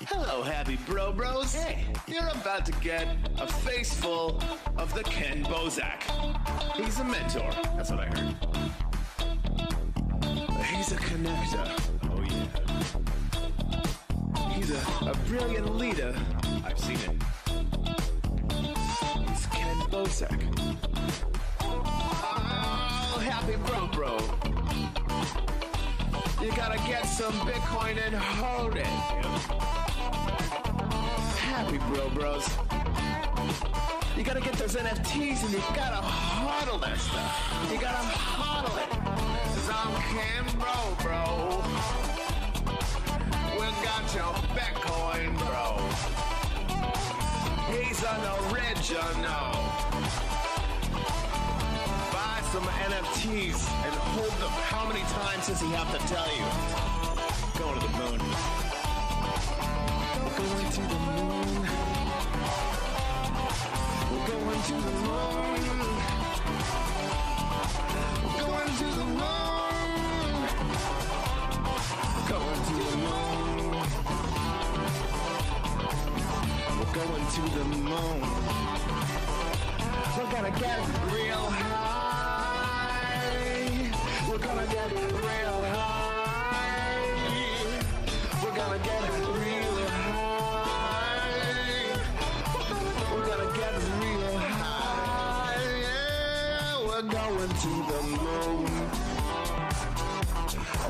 Hello, happy bros. Hey, you're about to get a face full of the Kenn Bosak. He's a mentor. That's what I heard. He's a connector. Oh, yeah. He's a brilliant leader. I've seen it. It's Kenn Bosak. Oh, happy bro. You gotta get some Bitcoin and hold it. Happy bros. You gotta get those NFTs and you gotta hodl that stuff. You gotta hodl it. 'Cause I'm Kenn bro. We got your Bitcoin, bro. He's an original. Buy some NFTs and hold them. How many times does he have to tell you? Going to the moon. We're going to the moon. We're going to the moon. We're going to the moon. Going to the moon. We're going to the moon. We're gonna get real high. We're gonna get real high. We're gonna get real high. We're gonna get real high. Yeah, we're going to the moon.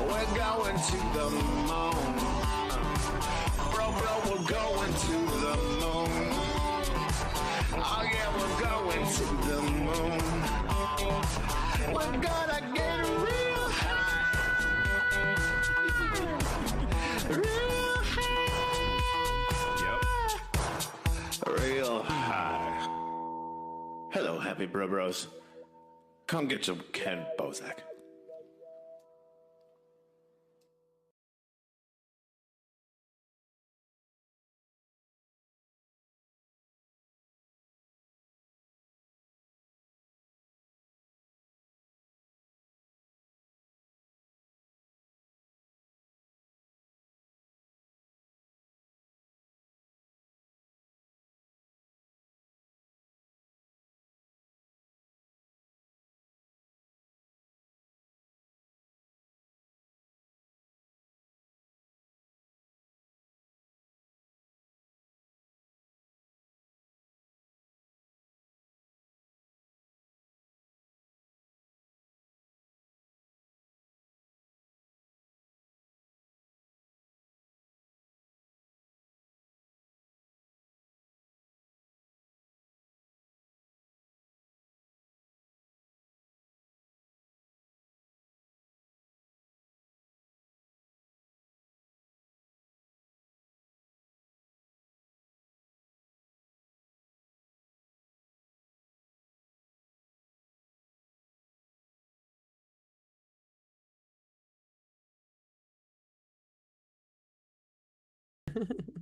We're going to the moon. Bro, we're going to the moon. Oh yeah, we're going to the moon. We're gonna get real high. Real high. Yep. Real high. Hello, happy bros. Come get some Kenn Bosak.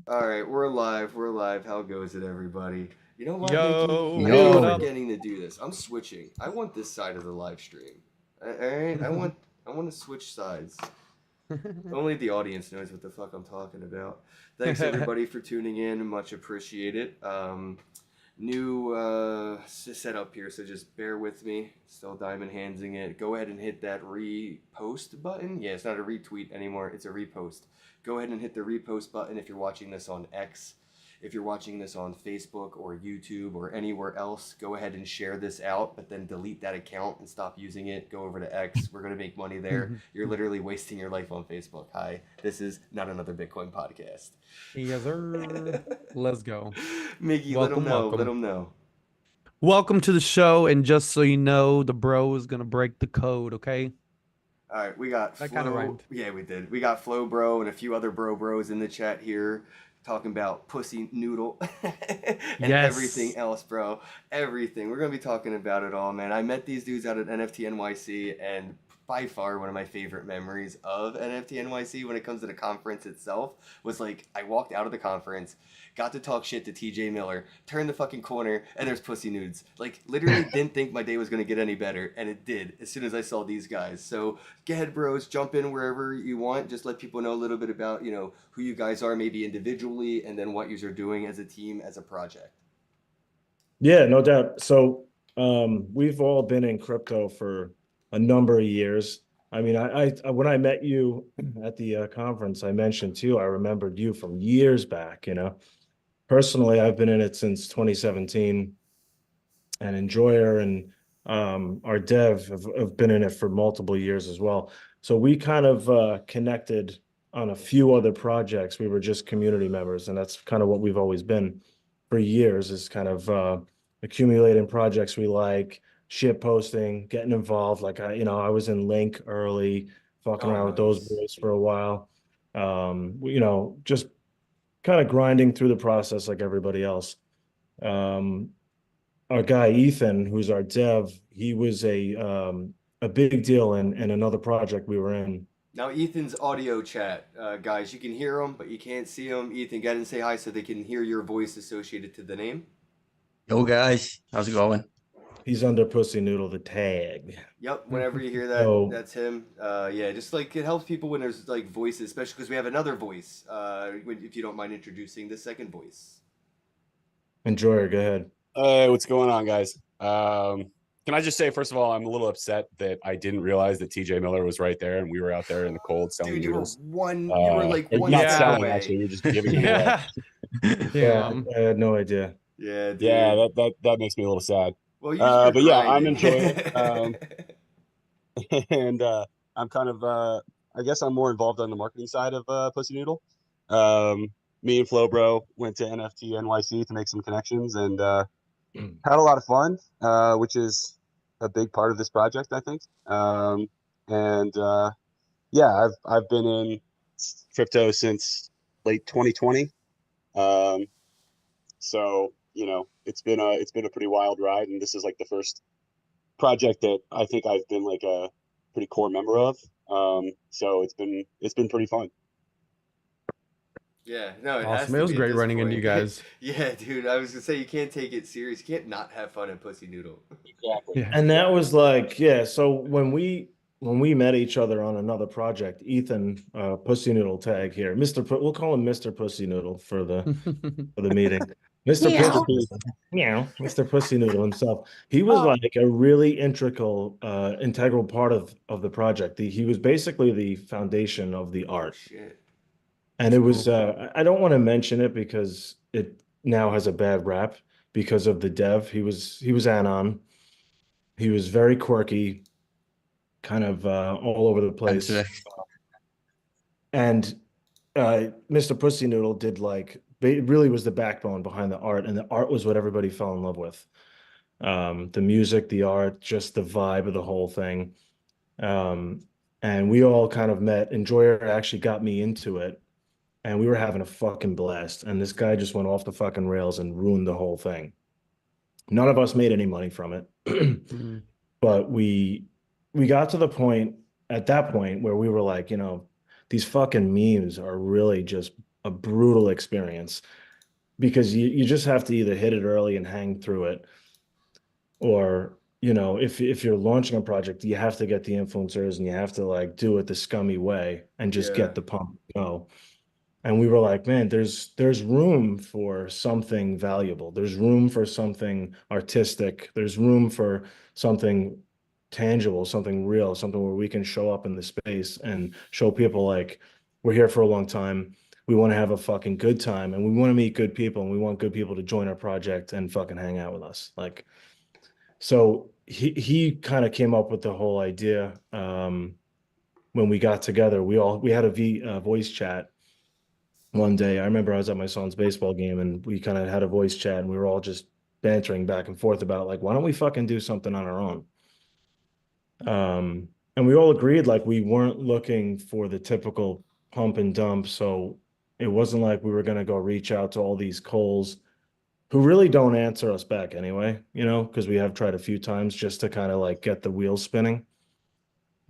All right, we're live. We're live. How goes it, everybody? You know what, Yo, Mickey? yo, I'm what up? forgetting to do this. I'm switching. I want this side of the live stream. All right, I want to switch sides. Only the audience knows what the fuck I'm talking about. Thanks everybody for tuning in. Much appreciated. New setup here, so just bear with me. Still diamond handsing it. Go ahead and hit that repost button. Yeah, it's not a retweet anymore. It's a repost. Go ahead and hit the repost button if you're watching this on X. If you're watching this on Facebook or YouTube or anywhere else, go ahead and share this out, but then delete that account and stop using it. Go over to X. We're going to make money there. You're literally wasting your life on Facebook. Hi, this is not another Bitcoin podcast. Yes, sir. Let's go. Mickey, Welcome, let them know. welcome. Let them know. Welcome to the show, and just so you know, the bro is gonna break the code, okay? All right, we got That Flo. kinda rhymed. Yeah, we did. We got Flo Bro and a few other bros in the chat here talking about pussy noodle and Yes. everything else, bro. Everything. We're gonna be talking about it all, man. I met these dudes out at NFT NYC, and by far one of my favorite memories of NFT NYC when it comes to the conference itself was like I walked out of the conference, got to talk shit to TJ Miller, turned the fucking corner, and there's pussy nudes. Like literally didn't think my day was gonna get any better, and it did as soon as I saw these guys. So go ahead, bros, jump in wherever you want. Just let people know a little bit about, who you guys are, maybe individually, and then what you are doing as a team, as a project. Yeah, no doubt. So we've all been in crypto for a number of years. I mean, I when I met you at the conference, I mentioned too, I remembered you from years back, Personally, I've been in it since 2017, and Enjoyer and our dev have been in it for multiple years as well. So we kind of connected on a few other projects. We were just community members, and that's kind of what we've always been for years, is kind of accumulating projects we like, shit posting, getting involved. Like I was in Link early, fucking Oh, around with those nice. boys for a while. Just kind of grinding through the process like everybody else. Um, our guy Ethan, who's our dev, he was a big deal in another project we were in. Now Ethan's audio chat, guys, you can hear him, but you can't see him. Ethan, get and say hi so they can hear your voice associated to the name. Yo guys, how's it going? He's under Pussy Noodle the tag. Yep, whenever you hear that, So- that's him. Yeah, just like it helps people when there's like voices, especially because we have another voice. If you don't mind introducing the second voice. Enjoyer, go ahead. Hey, what's going on, guys? Can I just say, first of all, I'm a little upset that I didn't realize that TJ Miller was right there and we were out there in the cold selling Dude, you were noodles. like Or one not step selling, away. actually. We were just giving them away. Yeah. Yeah, Yeah. I had no idea. Yeah, dude. Yeah, that makes me a little sad. Well, usually but yeah, I'm grinding. enjoying it. And I'm kind of, I guess I'm more involved on the marketing side of Pussy Noodle. Me and Flo Bro went to NFT NYC to make some connections and had a lot of fun, which is a big part of this project, I think. Yeah, I've been in crypto since late 2020. So it's been a pretty wild ride, and this is like the first project that I think I've been like a pretty core member of. So it's been pretty fun. Yeah, no, it has Awesome. to It was be at great this running into point. you guys. Yeah, dude, I was gonna say you can't take it serious. You can't not have fun at Pussy Noodle. Exactly. Yeah. And that was like, yeah, so when we met each other on another project, Ethan, Pussy Noodle tag here, we'll call him Mr. Pussy Noodle for the meeting. Mr. Meow. Pussy, meow, Mr. Pussy Noodle himself. He was like a really integral part of the project. He was basically the foundation of the art. Shit. And it was, I don't want to mention it because it now has a bad rap because of the dev. He was Anon. He was very quirky, kind of all over the place. And Mr. Pussy Noodle did really was the backbone behind the art, and the art was what everybody fell in love with. The music, the art, just the vibe of the whole thing. And we all kind of met. Enjoyer actually got me into it. And we were having a fucking blast. And this guy just went off the fucking rails and ruined the whole thing. None of us made any money from it. Mhm. But we got to the point at that point where we were like, these fucking memes are really just a brutal experience because you just have to either hit it early and hang through it, or if you're launching a project, you have to get the influencers and you have to do it the scummy way and just Yeah. get the pump go. And we were like, man, there's room for something valuable. There's room for something artistic. There's room for something tangible, something real, something where we can show up in the space and show people like we're here for a long time. We want to have a fucking good time and we want to meet good people and we want good people to join our project and fucking hang out with us. So he kind of came up with the whole idea. When we got together, we had a voice chat one day. I remember I was at my son's baseball game and we kind of had a voice chat and we were all just bantering back and forth about why don't we fucking do something on our own? And we all agreed we weren't looking for the typical pump and dump. So it wasn't like we were going to go reach out to all these Coles who really don't answer us back anyway, because we have tried a few times just to kind of get the wheels spinning.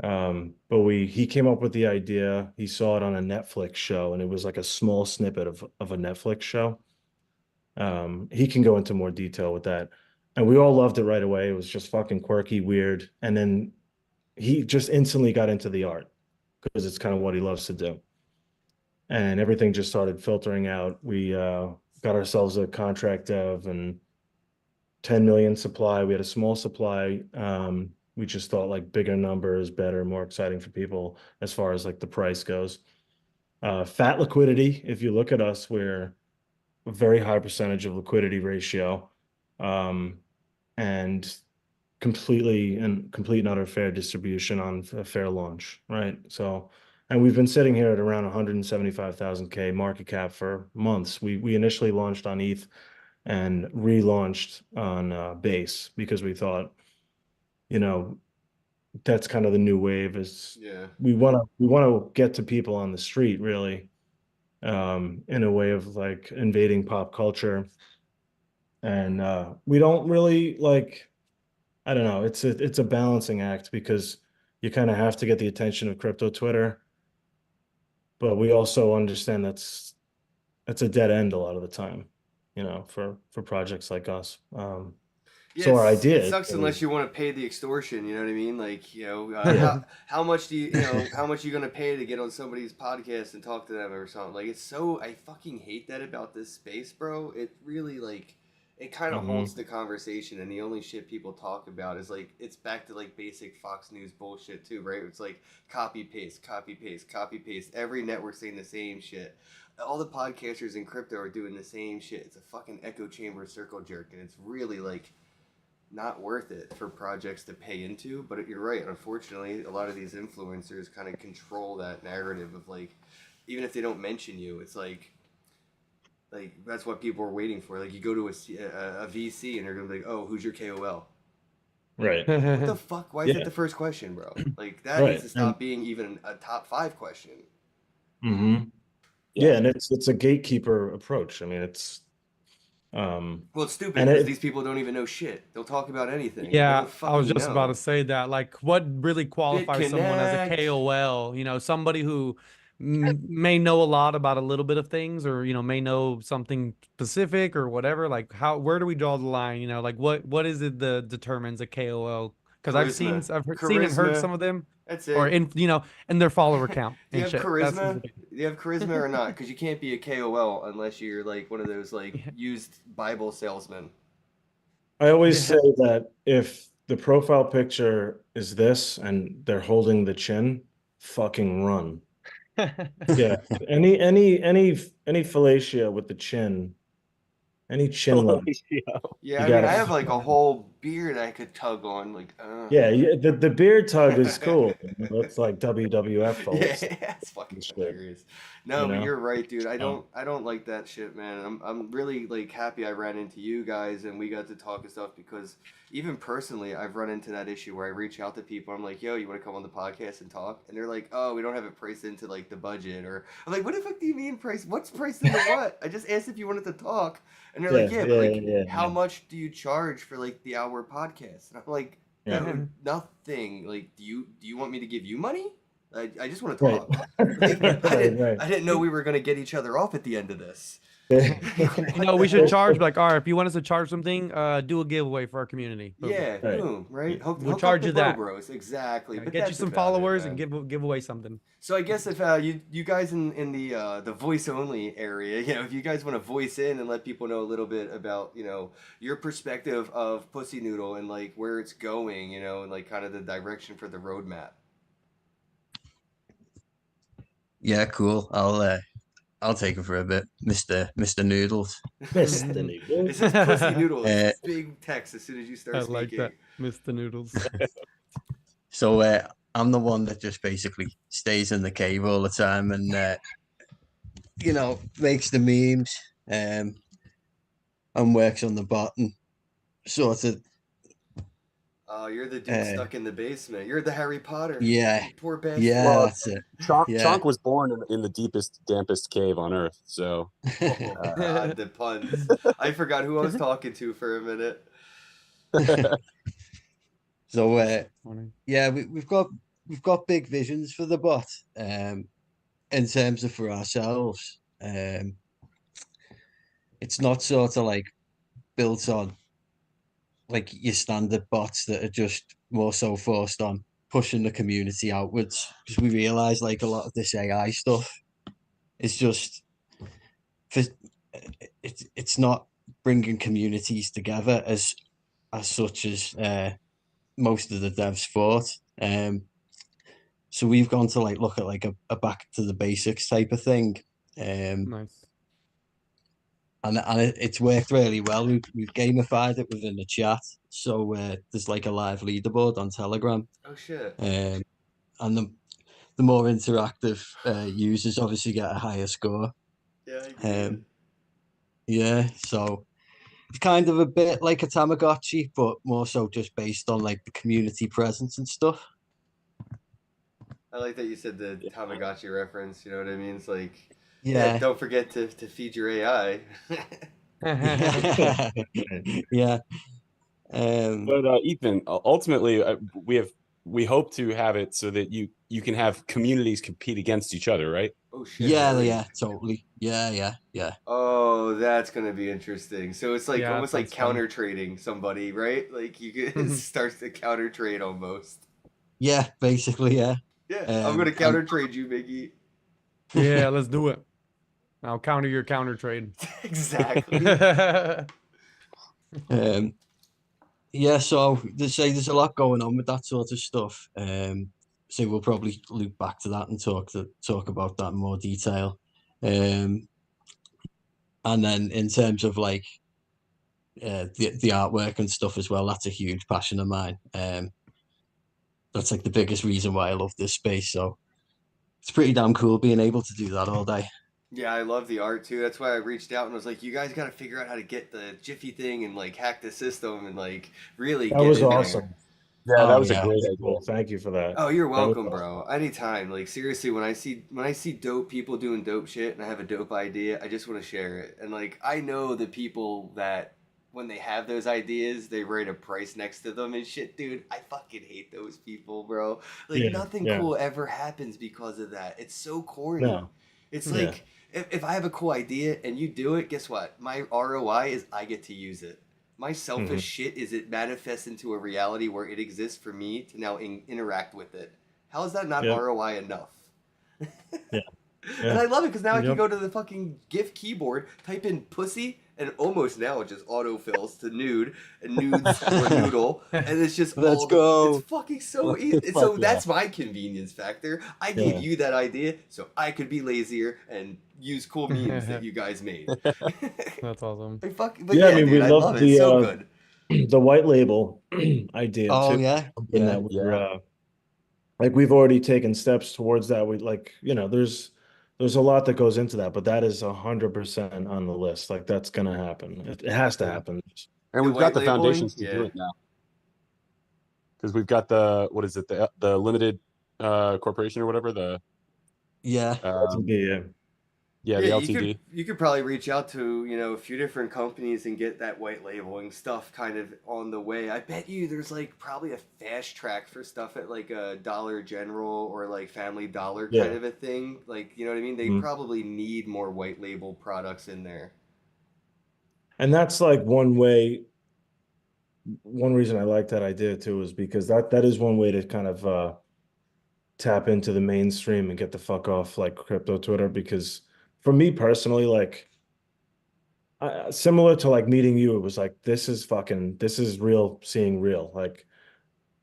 But he came up with the idea. He saw it on a Netflix show, and it was like a small snippet of a Netflix show. He can go into more detail with that. And we all loved it right away. It was just fucking quirky, weird. And then he just instantly got into the art because it's kind of what he loves to do. And everything just started filtering out. We got ourselves a contract of and 10 million supply. We had a small supply. We just thought like bigger numbers, better, more exciting for people as far as like the price goes. Fat liquidity, if you look at us, we're a very high percentage of liquidity ratio, and complete and utter fair distribution on a fair launch, right? So, and we've been sitting here at around 175,000K market cap for months. We initially launched on ETH and relaunched on Base because we thought, that's kind of the new wave. Is we want to get to people on the street, really, in a way of like invading pop culture. And we don't really like, I don't know, it's a balancing act because you kind of have to get the attention of crypto Twitter, but we also understand that's a dead end a lot of the time, for projects like us. So our idea it sucks unless you want to pay the extortion. You know what I mean? Like, how much do how much are you gonna pay to get on somebody's podcast and talk to them or something? Like, I fucking hate that about this space, bro. It really like, it kind of holds the conversation, and the only shit people talk about is like, it's back to like basic Fox News bullshit too, right? It's like copy paste, copy paste, copy paste. Every network saying the same shit. All the podcasters in crypto are doing the same shit. It's a fucking echo chamber circle jerk, and it's really like not worth it for projects to pay into. But you're right, unfortunately a lot of these influencers kind of control that narrative of like, even if they don't mention you, it's like that's what people are waiting for. Like, you go to a VC and they're gonna be like, oh, who's your KOL? Right. What the fuck? Why is that the first question, bro? Like, that needs to stop being even a top 5 question. Yeah, and it's a gatekeeper approach. I mean, it's well, it's stupid because these people don't even know shit. They'll talk about anything. Yeah, I was just about to say that. Like, what really qualifies someone as a KOL? Somebody who may know a lot about a little bit of things, or may know something specific or whatever. Like, where do we draw the line? Like, what is it that determines a KOL? Because I've seen and heard some of them. That's it. Or in their follower count. Do you have charisma? Do you have charisma or not? Because you can't be a KOL unless you're like one of those like used Bible salesmen. I always say that if the profile picture is this and they're holding the chin, fucking run. Yeah. Any fellatio with the chin, any chin level. Yeah, I mean, I have like a whole beard I could tug on, like. Yeah, the beard tug is cool. It's like WWF folks. Yeah, it's fucking hilarious. No, but you're right, dude. I don't like that shit, man. I'm really like happy I ran into you guys and we got to talk and stuff, because even personally, I've run into that issue where I reach out to people. I'm like, yo, you want to come on the podcast and talk? And they're like, oh, we don't have it priced into like the budget. Or I'm like, what the fuck do you mean price? What's priced into what? I just asked if you wanted to talk. And they're like, but how much do you charge for like the hour podcast? And I'm like, nothing. Like, do you want me to give you money? I just want to talk. Right. I didn't know we were gonna get each other off at the end of this. We should charge, like, all right, if you want us to charge something, do a giveaway for our community. Boom. Yeah, boom, right? We'll charge you that. Bros. Exactly. But get you some followers and give away something. So I guess if you guys in the voice only area, if you guys want to voice in and let people know a little bit about your perspective of Pussy Noodle and like where it's going, and like kind of the direction for the roadmap. Yeah, cool. I'll take it for a bit, Mr. Noodles. Mr. Noodles. This is Pussy Noodles. Big text as soon as you start speaking. I like that, Mr. Noodles. So I'm the one that just basically stays in the cave all the time and makes the memes and works on the bottom, sort of. Oh, you're the dude stuck in the basement. You're the Harry Potter. Yeah. Poor bastard. Yeah, well, that's it. Chonk was born in the deepest, dampest cave on Earth, so. The puns. I forgot who I was talking to for a minute. So, we've got we've got big visions for the bot. In terms of for ourselves, it's not sort of like built on like your standard bots that are just more so forced on pushing the community outwards, because we realize like a lot of this AI stuff is just for it's not bringing communities together as such as most of the devs thought. So we've gone to like look at like a back to the basics type of thing. Nice. And it's worked really well. We've gamified it within the chat, so there's like a live leaderboard on Telegram, Oh shit. and the more interactive users obviously get a higher score. Yeah, I get it. Yeah, so it's kind of a bit like a Tamagotchi, but more so just based on like the community presence and stuff. I like that you said the Tamagotchi reference. You know what I mean? It's like, Yeah, don't forget to feed your AI. yeah. Um, But Ethan, ultimately, we hope to have it so that you can have communities compete against each other, right? Oh shit! yeah, Really? yeah, totally. Yeah. Oh, that's gonna be interesting. So it's like Yeah, that almost like sounds fun. counter trading somebody, right? Like you could start to counter trade almost. Yeah, basically, yeah. Yeah, I'm gonna counter trade you, Biggie. Yeah, let's do it. I'll counter your counter trade. Exactly. Um, yeah, so there's a lot going on with that sort of stuff. So we'll probably loop back to that and talk about that in more detail. And then in terms of like the artwork and stuff as well, that's a huge passion of mine. That's like the biggest reason why I love this space. So it's pretty damn cool being able to do that all day. Yeah, I love the art too. That's why I reached out and was like, you guys got to figure out how to get the Jiffy thing and like hack the system and like really That get was in there. awesome. Yeah, that Oh was a yeah. great Cool. idea. Thank you for that. Oh, you're That was welcome, awesome. bro. Anytime. Like seriously, when I see dope people doing dope shit and I have a dope idea, I just want to share it. And like I know the people that when they have those ideas, they write a price next to them and shit, dude. I fucking hate those people, bro. Like Yeah, nothing yeah. cool ever happens because of that. It's so corny. No. It's Yeah. like if I have a cool idea and you do it, guess what? My ROI is I get to use it. My selfish shit is it manifests into a reality where it exists for me to now interact with it. How is that not Yep. ROI enough? Yeah. And I love it because now I can Yep. go to the fucking GIF keyboard, type in pussy, and almost now it just autofills to nude and nudes or noodle, and it's just Let's all go. It's fucking so easy. Fuck So yeah. that's my convenience factor. I gave Yeah. you that idea so I could be lazier and use cool memes that you guys made. That's awesome. but Yeah, I mean, dude, we I love love it. the So good. the white label idea Oh too. yeah. Something Yeah. that we're like we've already taken steps towards that. We like, there's a lot that goes into that, but that is 100% on the list. Like that's gonna happen. It has to happen. And The we've got white the labeling? foundations to do Yeah. it now. Because we've got the the limited corporation or whatever, the Yeah. Yeah. yeah, the Yeah, LTD. you could probably reach out to, a few different companies and get that white labeling stuff kind of on the way. I bet you there's like probably a fast track for stuff at like a Dollar General or like Family Dollar kind Yeah. of a thing. Like, you know what I mean? They Mhm. probably need more white label products in there. And that's like one reason I like that idea too is because that is one way to kind of tap into the mainstream and get the fuck off like crypto Twitter. Because for me personally, like similar to like meeting you, it was like this is real, seeing real. Like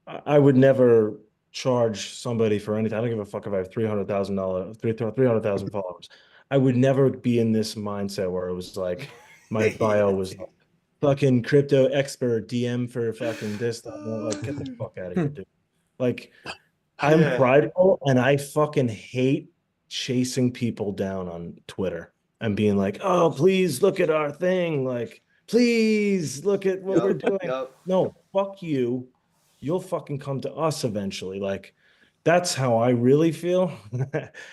I would never charge somebody for anything. I don't give a fuck if I have $300,000, 300,000 followers. I would never be in this mindset where it was like my bio Yeah, was dude. fucking crypto expert DM for fucking this, that, and that. Like, get the fuck out of here, dude. Like, I'm Yeah. prideful and I fucking hate chasing people down on Twitter and being like, oh, please look at our thing. Like, please look at what we're doing. Yup. No, fuck you. You'll fucking come to us eventually. Like, that's how I really feel.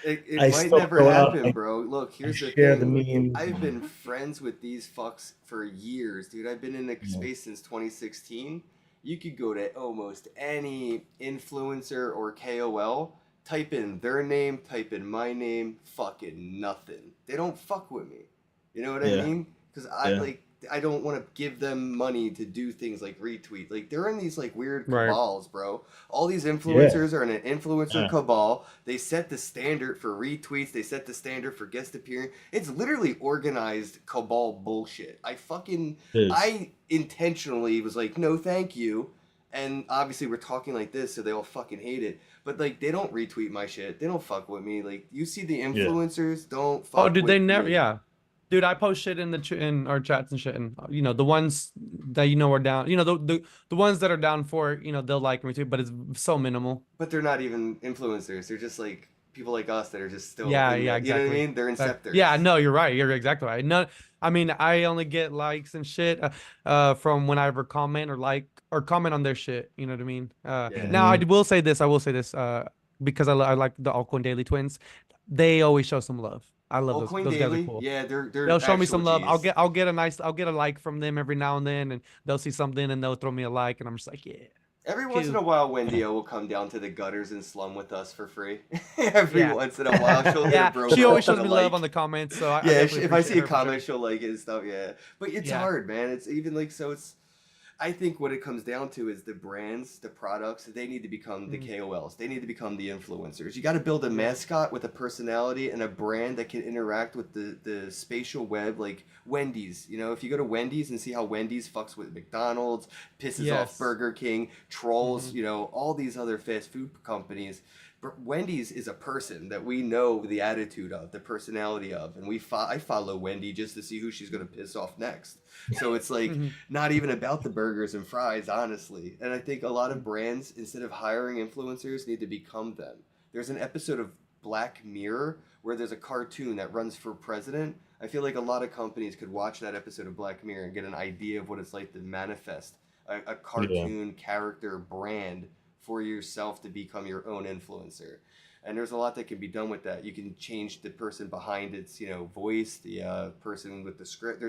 It I might still never go out, happen, bro. Look, I here's the share the thing. memes. I've been friends with these fucks for years, dude. I've been in the Yeah. space since 2016, You could go to almost any influencer or KOL, type in their name, type in my name, fucking nothing. They don't fuck with me. You know what I Yeah. mean? Because Yeah. I don't want to give them money to do things like retweet. Like they're in these like weird Right. cabals, bro. All these influencers are in an influencer Yeah. cabal. They set the standard for retweets. They set the standard for guest appearing. It's literally organized cabal bullshit. It is. I intentionally was like, no, thank you. And obviously we're talking like this, so they all fucking hate it. But like they don't retweet my shit. They don't fuck with me. Like you see the influencers don't fuck Oh, dude, they with never. me. Yeah, dude, I post shit in in our chats and shit, and you know the ones that are down. You know the ones that are down for it, they'll like me too, but it's so minimal. But they're not even influencers. They're just like people like us that are just still Yeah, in yeah, the, you know what I exactly. mean? They're inceptors. Yeah, no, you're right. You're exactly right. No, I mean, I only get likes and shit from when I ever comment or like or comment on their shit. You know what I mean? Yeah. Now I will say this. I will say this. Because I like the Alcoin Daily Twins. They always show some love. I love Coin those guys are Daily, cool. yeah, they're They'll show me some actual love. Gs. I'll get a like from them every now and then, and they'll see something and they'll throw me a like, and I'm just like, yeah. Every once in Cute. a while, Wendy will come down to the gutters and slum with us for free. Every Yeah. once in a while, she'll hit Yeah, a bro. she always girl shows with me a love like. on the comments. So I Yeah, definitely if I see a appreciate her for sure. comment, she'll like it and stuff. Yeah, but it's Yeah. hard, man. It's even like so. It's. I think what it comes down to is the brands, the products. They need to become the KOLs. They need to become the influencers. You got to build a mascot with a personality and a brand that can interact with the spatial web, like Wendy's. You know, if you go to Wendy's and see how Wendy's fucks with McDonald's, pisses off Yes. Burger King, trolls, you know, all these other fast food companies. Wendy's is a person that we know the attitude of, the personality of, and I follow Wendy just to see who she's gonna piss off next. So it's like not even about the burgers and fries, honestly. And I think a lot of brands, instead of hiring influencers, need to become them. There's an episode of Black Mirror where there's a cartoon that runs for president. I feel like a lot of companies could watch that episode of Black Mirror and get an idea of what it's like to manifest a cartoon character brand for yourself to become your own influencer. And there's a lot that can be done with that. You can change the person behind its, voice, the person with the script.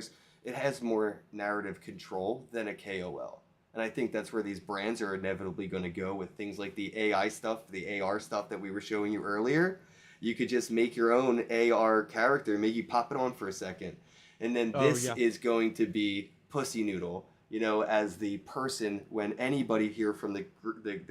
It has more narrative control than a KOL. And I think that's where these brands are inevitably going to go with things like the AI stuff, the AR stuff that we were showing you earlier. You could just make your own AR character, maybe pop it on for a second. And then this is going to be Pussy Noodle, as the person when anybody here from the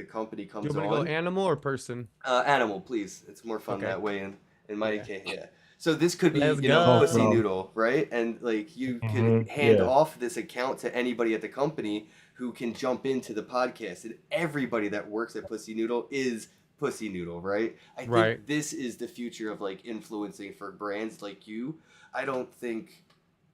company comes You on. want to go animal or person? Animal, please. It's more fun that way. In my case, yeah. So this could be, Let's go. Pussy Noodle, right? And like you could hand off this account to anybody at the company who can jump into the podcast, and everybody that works at Pussy Noodle is Pussy Noodle, right? I think this is the future of like influencing for brands like you. I don't think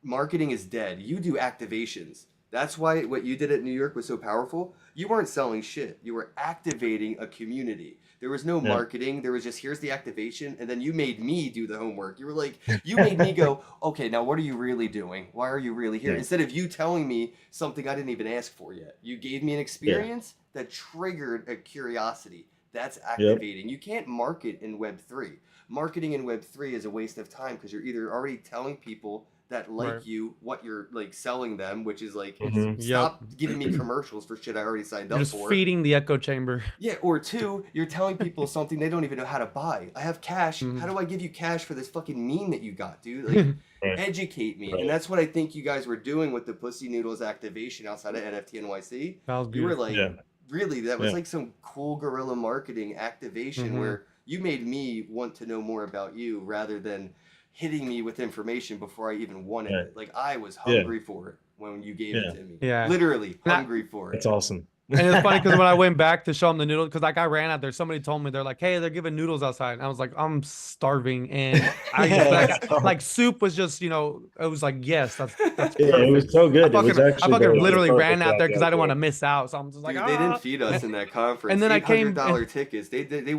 marketing is dead. You do activations. That's why what you did at New York was so powerful. You weren't selling shit. You were activating a community. There was no marketing. There was just, here's the activation. And then you made me do the homework. You were like, you made me go, okay, now what are you really doing? Why are you really here? Instead of you telling me something I didn't even ask for yet. You gave me an experience that triggered a curiosity. That's activating. You can't market in Web3. Marketing in Web3 is a waste of time because you're either already telling people that like you what you're like selling them, which is like stop giving me commercials for shit I already signed up Just for. feeding the echo chamber. Yeah, or two, you're telling people something they don't even know how to buy. I have cash. How do I give you cash for this fucking meme that you got, dude? Like educate me. And that's what I think you guys were doing with the Pussy Noodles activation outside of NFT NYC. That was beautiful. You were like really, that was like some cool guerrilla marketing activation where you made me want to know more about you rather than hitting me with information before I even wanted it. Like I was hungry for it when you gave it to me. Yeah. Literally hungry for it. It's awesome. And it's funny because when I went back to show them the noodles, because like I ran out there, somebody told me they're like, "Hey, they're giving noodles outside," and I was like, "I'm starving," and I like soup was just it was like yes, that's perfect. It was so good. I fucking literally literally ran out there because I didn't want to miss out. So I'm just like, dude, they didn't feed us in that conference. And then I came $800 tickets. They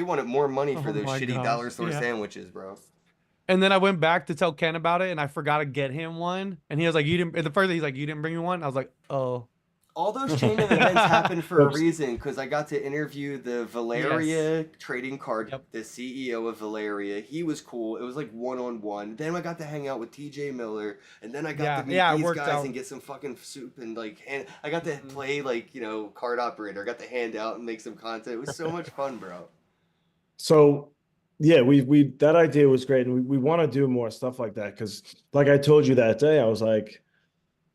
wanted more money for those shitty dollar store sandwiches, bro. And then I went back to tell Ken about it, and I forgot to get him one. And he was like, "You didn't." The first thing he's like, "You didn't bring me one." I was like, "Oh." All those chain of events happened for a Oops. reason because I got to interview the Valeria trading card, Yep. the CEO of Valeria. He was cool. It was like one-on-one. Then I got to hang out with TJ Miller, and then I got to meet it these worked guys out. and get some fucking soup and like, and I got to Mhm. play like, you know, card operator. I got to hand out and make some content. It was so much fun, bro. So yeah, we that idea was great, and we want to do more stuff like that because, like I told you that day, I was like,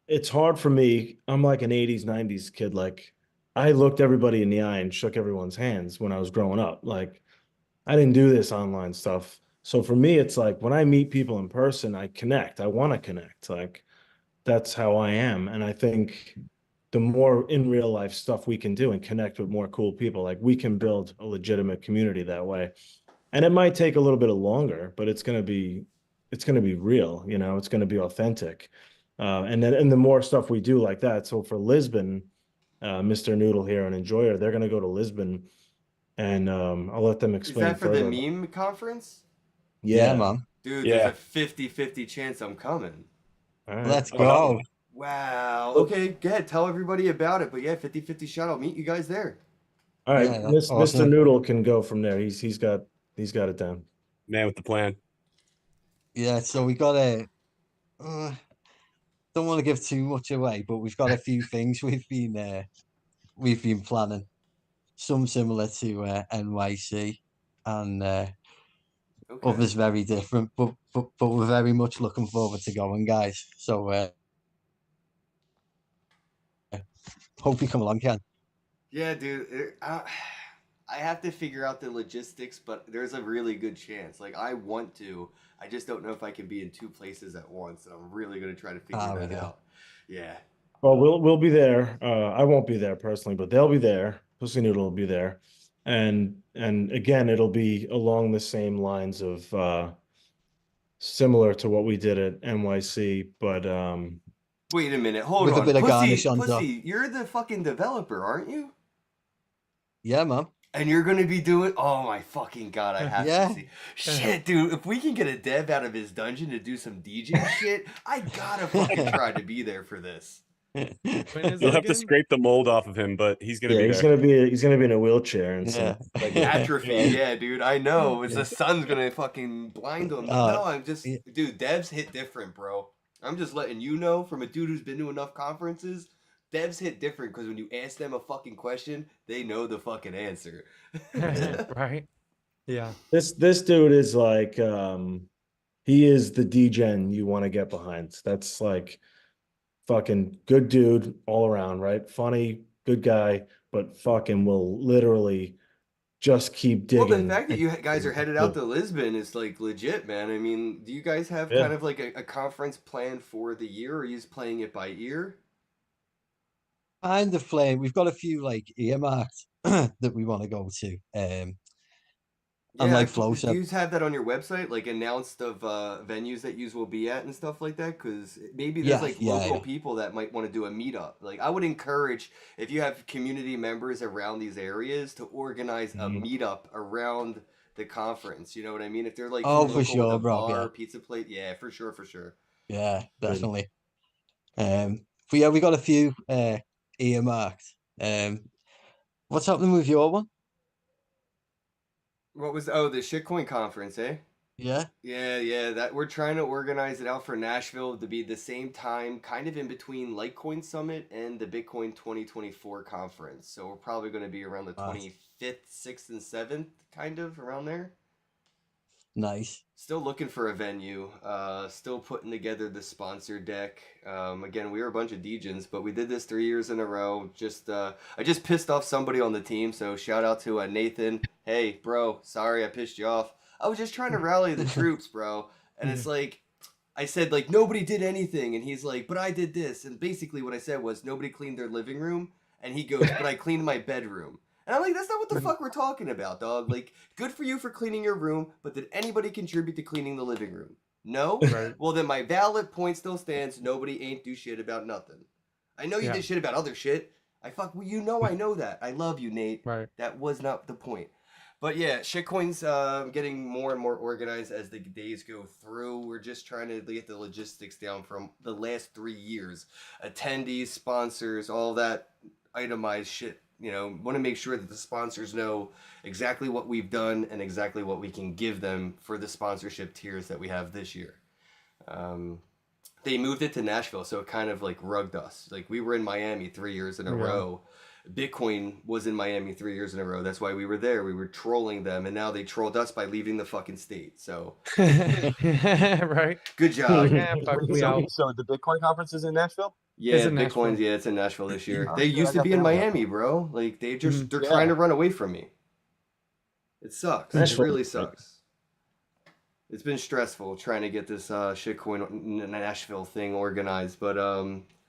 it's hard for me. I'm like an 80s, 90s kid. Like, I looked everybody in the eye and shook everyone's hands when I was growing up. Like, I didn't do this online stuff. So for me, it's like when I meet people in person, I connect. I want to connect. Like, that's how I am. And I think the more in real life stuff we can do and connect with more cool people, like we can build a legitimate community that way. And it might take a little bit longer, but it's gonna be real, you know, it's gonna be authentic. And the more stuff we do like that. So for Lisbon, Mr. Noodle here and Enjoyer, they're gonna go to Lisbon, and I'll let them Is explain that for the further. meme conference? Yeah, Yeah. man. Dude, there's Yeah. a 50-50 chance I'm coming. All right. Let's Oh, hell go. Wow. Okay, go ahead. Tell everybody about it. But yeah, 50-50 shot. I'll meet you guys there. All right. Yeah, Mr. awesome. Noodle can go from there. He's got it down. Man with the plan. Yeah, so we got a. Don't want to give too much away, but we've got a few things we've been planning. Some similar to NYC, and Okay. others very different. But we're very much looking forward to going, guys. So hope you come along, Ken. Yeah, dude. I have to figure out the logistics, but there's a really good chance. Like, I want to. I just don't know if I can be in two places at once, and I'm really gonna try to figure We that go. out. Yeah. Well, we'll be there. I won't be there personally, but they'll be there. Pussy Noodle will be there, and again, it'll be along the same lines of similar to what we did at NYC, but Wait a minute. Hold With a on. bit of garnish on top. Pussy, you're the fucking developer, aren't you? Yeah, man. And you're gonna be doing. Oh my fucking god! I have Yeah. to see. Shit, dude. If we can get a dev out of his dungeon to do some DJ shit, I gotta fucking try to be there for this. When is You'll it have to again? scrape the mold off of him, but he's gonna yeah, be he's there. gonna be in a wheelchair and Yeah. some Atrophy, yeah, dude. I know. It's the sun's gonna fucking blind him. No, I'm just, yeah. dude. Devs hit different, bro. I'm just letting you know from a dude who's been to enough conferences. Devs hit different because when you ask them a fucking question, they know the fucking answer. Right? Yeah. This dude is like he is the degen you want to get behind. That's like fucking good dude all around, right? Funny, good guy, but fucking will literally just keep Well, digging. the fact that you guys are headed out to Lisbon is like legit, man. I mean, do you guys have Yeah. kind of like a conference plan for the year, or are you just playing it by ear? Kind of playing. We've got a few like earmarked that we want to go to. And Yeah, like Flo do said, you have that on your website, like announced of venues that you will be at and stuff like that? Because maybe there's like local people that might want to do a meetup. Like, I would encourage if you have community members around these areas to organize a meetup around the conference. You know what I mean? If they're like Oh, local for sure, with a bro. bar, Yeah. or pizza plate, yeah, for sure, for sure. Yeah, definitely. But yeah, we got a few earmarked. What's happening with your one? What was the shitcoin conference, eh? Yeah. Yeah, that we're trying to organize it out for Nashville to be the same time, kind of in between Litecoin Summit and the Bitcoin 2024 conference. So we're probably going to be around the Nice. 25th, 6th, and 7th, kind of around there. Nice. Still looking for a venue. Still putting together the sponsor deck. Again, we were a bunch of degens, but we did this 3 years in a row. I just pissed off somebody on the team, so shout out to Nathan. Hey, bro, sorry I pissed you off. I was just trying to rally the troops, bro. And it's like, I said, like, nobody did anything. And he's like, but I did this. And basically what I said was nobody cleaned their living room. And he goes, but I cleaned my bedroom. And I'm like, that's not what the fuck we're talking about, dog. Like, good for you for cleaning your room, but did anybody contribute to cleaning the living room? No? Right. Well, then my valid point still stands. Nobody ain't do shit about nothing. I know you did shit about other shit. I know that. I love you, Nate. Right. That was not the point. But yeah, shitcoin's getting more and more organized as the days go through. We're just trying to get the logistics down from the last 3 years. Attendees, sponsors, all that itemized shit. Want to make sure that the sponsors know exactly what we've done and exactly what we can give them for the sponsorship tiers that we have this year. They moved it to Nashville, so it kind of like rugged us. Like we were in Miami 3 years in a row. Bitcoin was in Miami 3 years in a row. That's why we were there. We were trolling them, and now they trolled us by leaving the fucking state. So, right. good job. Yeah, fuck, we out. So the Bitcoin conference is in Nashville. Yeah, in Nashville. Bitcoin's it's in Nashville this year. Oh, They shit, used I to got be in family out Miami, there. bro. Like they're Yeah. trying to run away from me. It sucks. Nashville. It really sucks. It's been stressful trying to get this shitcoin Nashville thing organized, but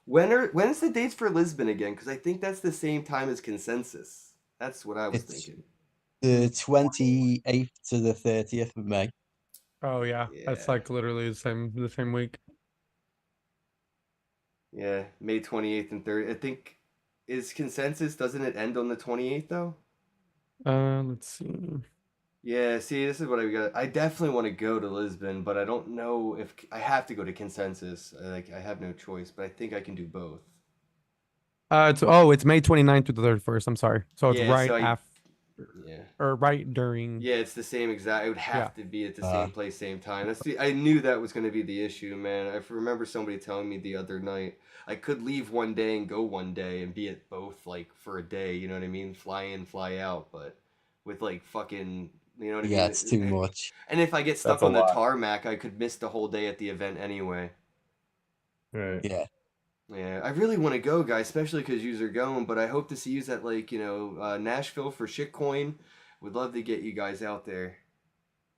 when's the dates for Lisbon again? Because I think that's the same time as Consensus. That's what I was It's thinking. the 28th to the 30th of May. Oh yeah, that's Yeah. like literally the same week. Yeah, May 28th and 30th. I think is Consensus. Doesn't it end on the 28th though? Let's see. Yeah, see, this is what I got. I definitely want to go to Lisbon, but I don't know if I have to go to Consensus. Like I have no choice, but I think I can do both. It's May 29th to the 31st. I'm sorry. So it's Yeah, right so after yeah. or right during. Yeah, it's the same exact. It would have to be at the same place, same time. I knew that was going to be the issue, man. I remember somebody telling me the other night I could leave one day and go one day and be at both like for a day. You know what I mean? Fly in, fly out, but with like fucking, you know what I mean? Yeah, it's too much. And if I get stuck That's a on the lot. tarmac, I could miss the whole day at the event anyway. Right. Yeah. Yeah, I really want to go, guys, especially because yous are going. But I hope to see yous at like Nashville for shitcoin. Would love to get you guys out there.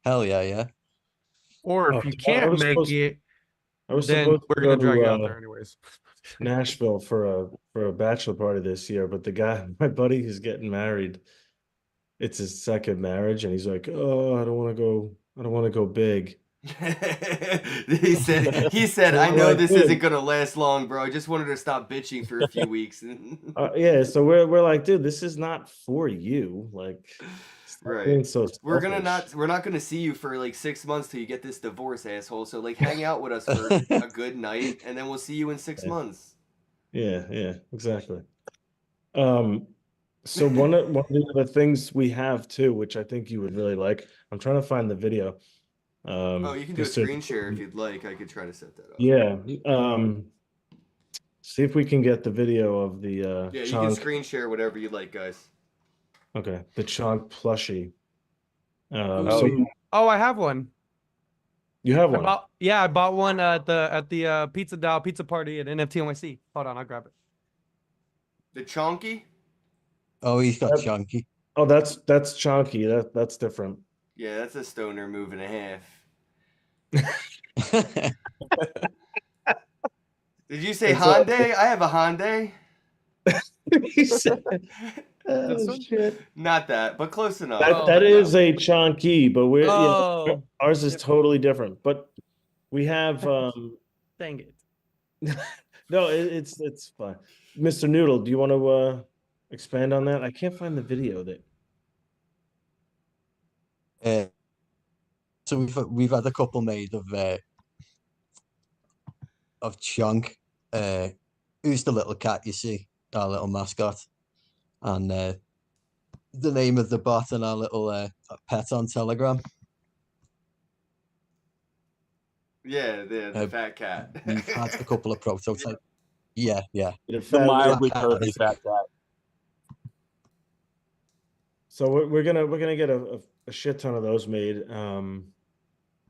Hell yeah, yeah. Or Oh, if you I can't was make supposed- it, I was then supposed we're to gonna go drag you to out there anyways. Nashville for a bachelor party this year, but the guy, my buddy, who's getting married, it's his second marriage, and he's like, "Oh, I don't want to go. I don't want to go big." he said, I I'm know like, this dude. isn't gonna last long, bro. I just wanted to stop bitching for a few weeks. Yeah, so we're like, dude, this is not for you. Like, stop being Right. so We're selfish. not gonna see you for like 6 months till you get this divorce, asshole. So like hang out with us for a good night and then we'll see you in 6 months. Yeah, exactly. So one of the other things we have too, which I think you would really like, I'm trying to find the video. Oh, you can do a just to- screen share if you'd like. I could try to set that up. Yeah. See if we can get the video of the Yeah, you can Chonk. screen share whatever you like, guys. Okay, the Chonk plushie. Oh, So yeah. Oh, I have one. you have I one. bought one at the Pizza Dow pizza party at NFT NYC. Hold on, I'll grab it. The chonky? Oh, he's got Yep. chunky. Oh, that's Chonky. That's different. Yeah, that's a stoner move and a half. Did you say It's Hyundai? I have a Hyundai. He said, This oh one? shit. Not that, but close enough. That is a Chonky, but we're Oh, ours is totally different. But we have dang it. no, it's fine. Mr. Noodle, do you want to expand on that? I can't find the video that So we've had a couple made of Chunk, who's the little cat you see, our little mascot, and the name of the bot and our little pet on Telegram. Yeah, the fat cat. We've had a couple of prototypes. Yeah. The mildly Yeah. curvy fat cat. So we're gonna get a shit ton of those made.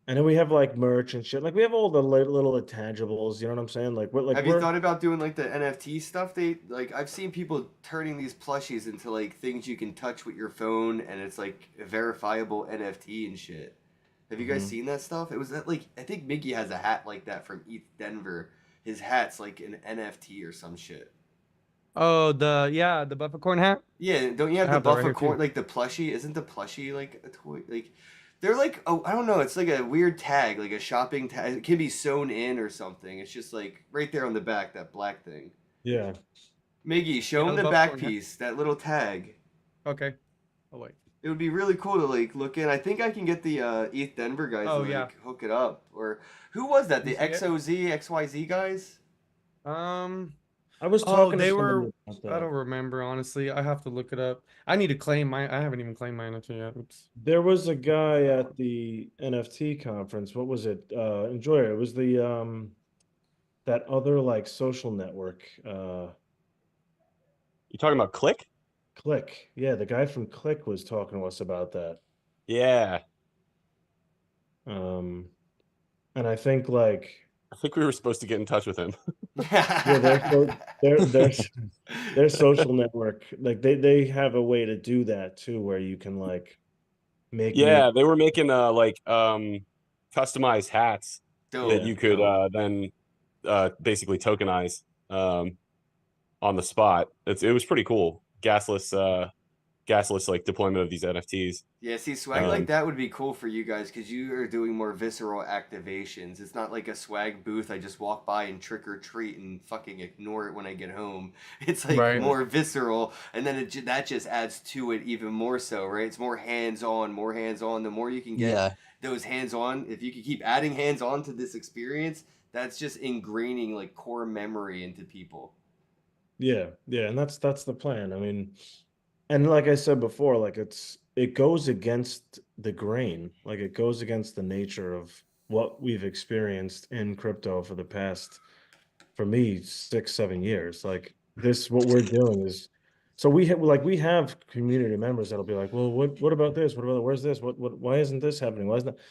And then we have like merch and shit. Like we have all the little intangibles. You know what I'm saying? Like Have you thought about doing like the NFT stuff? I've seen people turning these plushies into like things you can touch with your phone, and it's like a verifiable NFT and shit. Have you guys seen that stuff? It was that like I think Mickey has a hat like that from East Denver. His hat's like an NFT or some shit. Oh, the buffercorn hat. Yeah, don't you have I the have that right buffer here, corn too. like the plushie? Isn't the plushie like a toy? Like they're like I don't know. It's like a weird tag, like a shopping tag. It can be sewn in or something. It's just like right there on the back, that black thing. Yeah. Miggy, show Yeah, him the the back popcorn hat. piece, that little tag. Okay. Oh wait. It would be really cool to like look in. I think I can get the ETH Denver guys Oh, to yeah. like hook it up. Or who was that? You The see it? XOZ, XYZ guys? Um, I was oh, talking to they somebody were. about I that. don't remember, honestly. I have to look it up. I need to claim my. I haven't even claimed my NFT yet. Oops. There was a guy at the NFT conference. What was it? Enjoy it. It was the that other like social network. You talking about Click? Click. Yeah, the guy from Click was talking to us about that. Yeah, Um, and I think like I think we were supposed to get in touch with him. yeah, their social network, like they have a way to do that too, where you can like make new. Yeah, they were making like customized hats that Dope, you could dope. then basically tokenize on the spot. It was pretty cool. Gasless like deployment of these NFTs. Yeah, see, swag like that would be cool for you guys because you are doing more visceral activations. It's not like a swag booth I just walk by and trick or treat and fucking ignore it when I get home. It's like Right. more visceral, and then that just adds to it even more so, right? It's more hands on, more hands on. The more you can get Yeah. those hands on, if you can keep adding hands on to this experience, that's just ingraining like core memory into people. Yeah, yeah, and that's the plan. I mean, and like I said before, like it goes against the grain, like it goes against the nature of what we've experienced in crypto for the past, for me, 6, 7 years. Like this, what we're doing is, so we have community members that'll be like, well, what about this? What about where's this? Why isn't this happening? Why isn't that?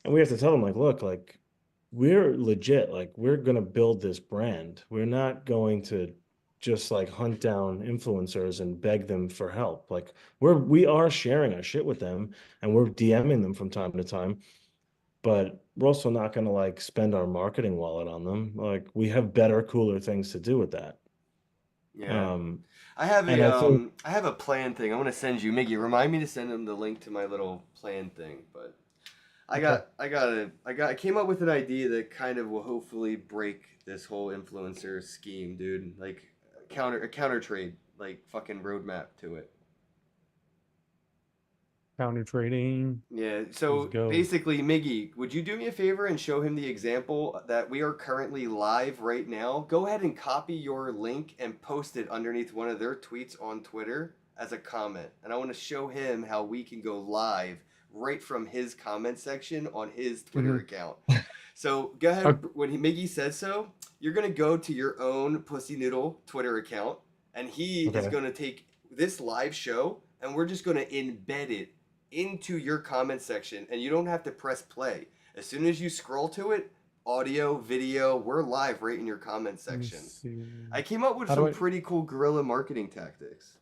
And we have to tell them like, look, like we're legit, like we're gonna build this brand. We're not going to just like hunt down influencers and beg them for help. Like we are sharing our shit with them and we're DMing them from time to time, but we're also not gonna like spend our marketing wallet on them. Like we have better, cooler things to do with that. Yeah. Um, I have and I think I have a plan thing. I want to send you, Miggy. Remind me to send him the link to my little plan thing. But okay. I came up with an idea that kind of will hopefully break this whole influencer scheme, dude. Like a counter trade, like fucking roadmap to it. Counter trading. Yeah, Let's so go. basically, Miggy, would you do me a favor and show him the example that we are currently live right now? Go ahead and copy your link and post it underneath one of their tweets on Twitter as a comment. And I want to show him how we can go live right from his comment section on his Twitter Mhm. account. So go ahead, when Miggy says so, you're going to go to your own Pussy Noodle Twitter account, and he is Okay. going to take this live show, and we're just going to embed it into your comment section, and you don't have to press play. As soon as you scroll to it, audio, video, we're live right in your comment Let me section. see. I came up with How do some I? pretty cool guerrilla marketing tactics.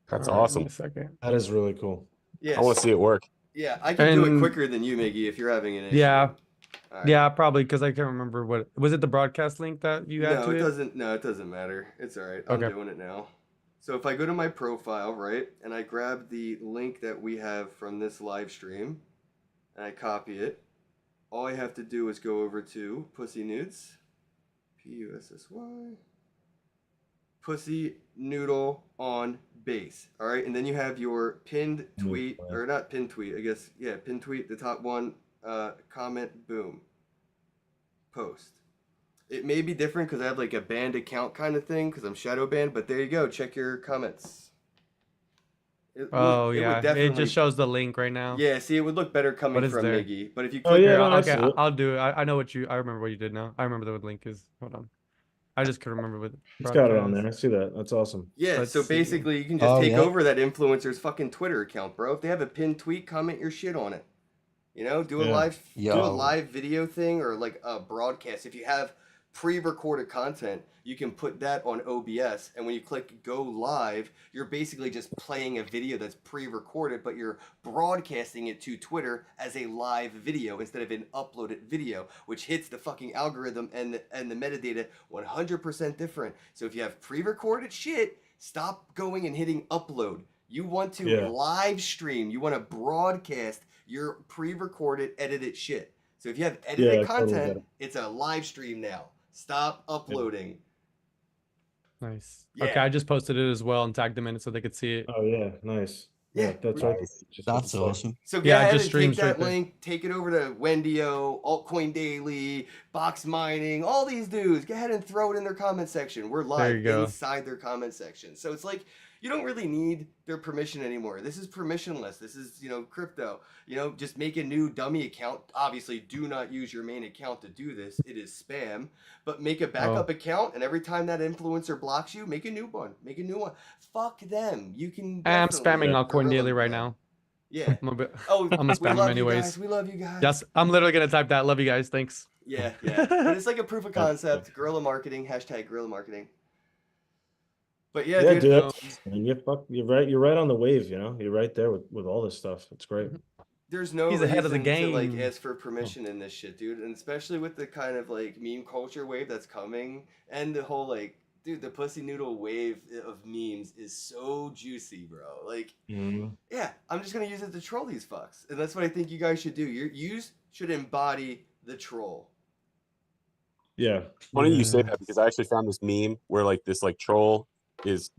That's All right, give me awesome. a second. That is really cool. Yes. I want to see it work. Yeah, I can do it And quicker than you, Miggy, if you're having an issue. yeah, All right. yeah, probably because I can't remember what was it. The broadcast link that you add No, to it it? doesn't. No, it doesn't matter. It's all right. I'm Okay. doing it now. So if I go to my profile, right, and I grab the link that we have from this live stream, and I copy it, all I have to do is go over to Pussy Nudes, Pussy, Pussy Noodle on base. All right, and then you have your pinned tweet, or not pinned tweet, I guess. Yeah, pinned tweet, the top one, comment, boom, post. It may be different because I have like a banned account kind of thing because I'm shadow banned, but there you go. Check your comments. Oh It yeah, would it definitely. just shows the link right now. Yeah, see, it would look better coming But it's from there. Miggy. But if you Oh click, yeah, Here, no, I okay, see it. I'll do it. I know what you. I remember what you did now. I remember the link is. Hold on. I just couldn't remember what. He's got it on there. I Broadcast. see that. That's awesome. yeah. Let's So see. basically, you can just Oh, take yeah. over that influencer's fucking Twitter account, bro. If they have a pinned tweet, comment your shit on it. You know, do a Yeah. live video thing or like a broadcast. If you have pre-recorded content, you can put that on OBS, and when you click go live, you're basically just playing a video that's pre-recorded, but you're broadcasting it to Twitter as a live video instead of an uploaded video, which hits the fucking algorithm and the metadata 100% different. So if you have pre-recorded shit, stop going and hitting upload. You want to Yeah. live stream. You want to broadcast your pre-recorded, edited shit. So if you have Yeah, edited I totally content, get it. it's a live stream now. Stop uploading. Nice. Yeah. Okay, I just posted it as well and tagged them in it so they could see it. Oh yeah, nice. Yeah. that's right. Nice. Just That's like- awesome. So go Yeah, it ahead just and take streams right that there. link, take it over to Wendio, Altcoin Daily, Box Mining, all these dudes. Go ahead and throw it in their comment section. We're There live you go. inside their comment section. So it's like you don't really need their permission anymore. This is permissionless. This is, crypto. Just make a new dummy account. Obviously, do not use your main account to do this. It is spam. But make a backup account, and every time that influencer blocks you, make a new one. Make a new one. Fuck them. You can. I'm definitely spamming Altcoin guerrilla Daily right them. now. Yeah. I'm a bit. Oh, I'm gonna we spam him love you anyways. guys. We love you guys. Yes, I'm literally gonna type that. Love you guys. Thanks. Yeah, yeah. But it's like a proof of concept. Guerrilla marketing. Hashtag guerrilla marketing. But yeah, Yeah, dude. dude. And you're right. You're right on the wave. You're right there with all this stuff. It's great. There's no He's reason ahead of the to like game. ask for permission in this shit, dude. And especially with the kind of like meme culture wave that's coming, and the whole like, dude, the pussy noodle wave of memes is so juicy, bro. Like, Mhm. yeah, I'm just gonna use it to troll these fucks, and that's what I think you guys should do. You should embody the troll. Yeah. Funny you say Yeah. that because I actually found this meme where like this like troll is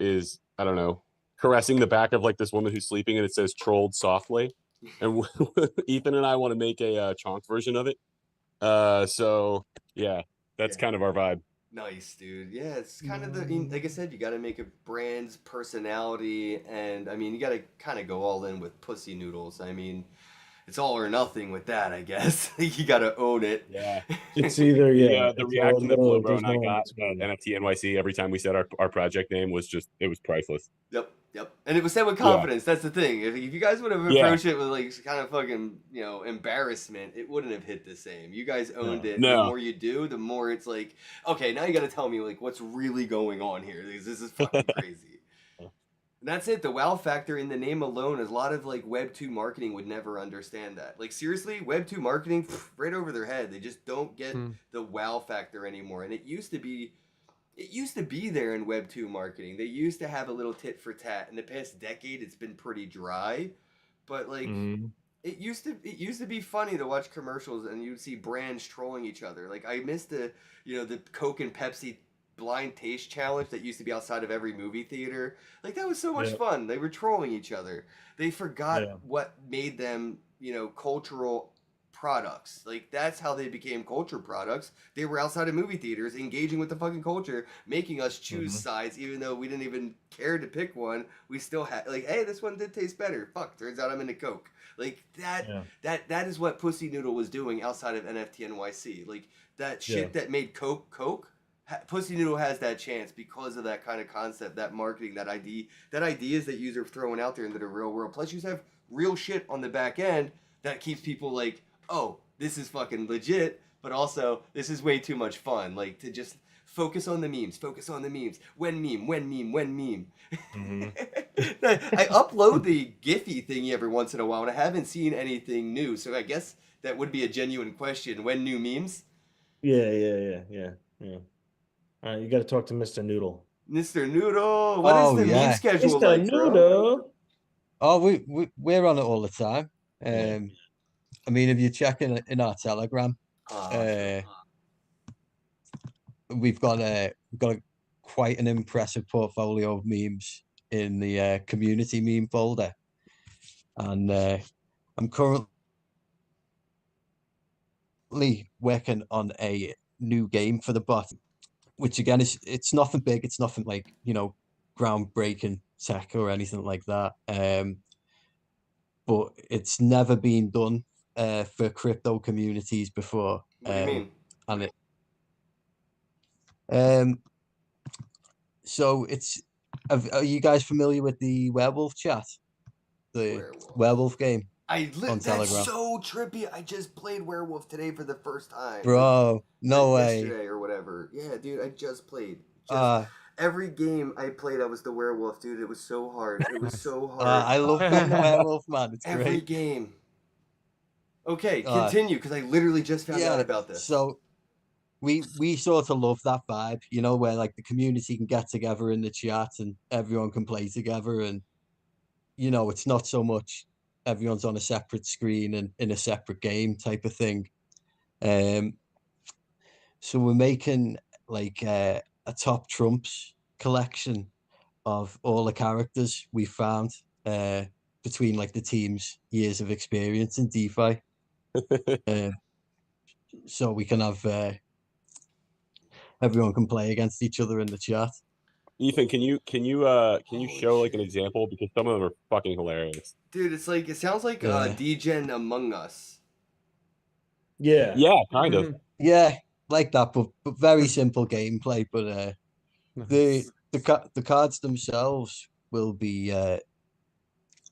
I don't know, caressing the back of like this woman who's sleeping and it says trolled softly. And Ethan and I want to make a chonk version of it. So yeah, that's Yeah. kind of our vibe. Nice, dude. Yeah, it's kind of like I said, you got to make a brand's personality, and I mean, you got to kind of go all in with pussy noodles. I mean, it's all or nothing with that, I guess. You got to own it. Yeah. It's either The it's reaction that literally- Flowbro there's and I no in got between. at NFT NYC every time we said our project name was it was priceless. Yep. And it was said with confidence. That's the thing. If you guys would have approached it with like kind of fucking, embarrassment, it wouldn't have hit the same. You guys owned it. No. The more you do, the more it's like, okay, now you got to tell me like what's really going on here. This is fucking crazy. And that's it. The wow factor in the name alone is a lot of like Web 2 marketing would never understand that. Like seriously, Web 2 marketing, right over their head. They just don't get the wow factor anymore. And it used to be there in Web 2 marketing. They used to have a little tit for tat. In the past decade, it's been pretty dry. But like it used to be funny to watch commercials and you'd see brands trolling each other. Like I missed the Coke and Pepsi blind taste challenge that used to be outside of every movie theater. Like that was so much fun. They were trolling each other. They forgot what made them, cultural products. Like that's how they became culture products. They were outside of movie theaters engaging with the fucking culture, making us choose sides even though we didn't even care to pick one. We still had like, hey, this one did taste better. Fuck, turns out I'm into Coke. Like that is what Pussy Noodle was doing outside of NFT NYC. Like that shit that made Coke. Pussy Noodle has that chance because of that kind of concept, that marketing, that ideas that you are throwing out there into the real world. Plus, you have real shit on the back end that keeps people like, oh, this is fucking legit, but also this is way too much fun. Like to just focus on the memes. When meme. I upload the Giphy thingy every once in a while, and I haven't seen anything new. So I guess that would be a genuine question. When new memes? Yeah. All right, you got to talk to Mr. Noodle. Mr. Noodle, what is the meme schedule Mr. like, bro? Noodle. Oh, we're on it all the time. I mean, if you check in our Telegram, we've got quite an impressive portfolio of memes in the community meme folder, and I'm currently working on a new game for the bot, which again it's nothing big, it's nothing like groundbreaking tech or anything like that. But it's never been done for crypto communities before. What do you mean? And it so are you guys familiar with the werewolf chat? The werewolf game? That's so trippy. I just played Werewolf today for the first time. Bro, no way. Yesterday or whatever. Yeah, dude, I just played. Every game I played, I was the werewolf, dude. It was so hard. It was so hard. I love being the werewolf, man. It's every great. Game. Okay, continue, because I literally just found out about this. So we sort of love that vibe, where like the community can get together in the chat and everyone can play together, and it's not so much everyone's on a separate screen and in a separate game type of thing. So we're making like a top trumps collection of all the characters we found between like the team's years of experience in DeFi, uh, so we can have everyone can play against each other in the chat. Ethan, can you Holy show like an shit. example, because some of them are fucking hilarious. Dude, it sounds like Yeah, DGen Among Us. Yeah. Yeah, kind of. yeah, like that, but very simple gameplay. But Nice. the cards themselves will be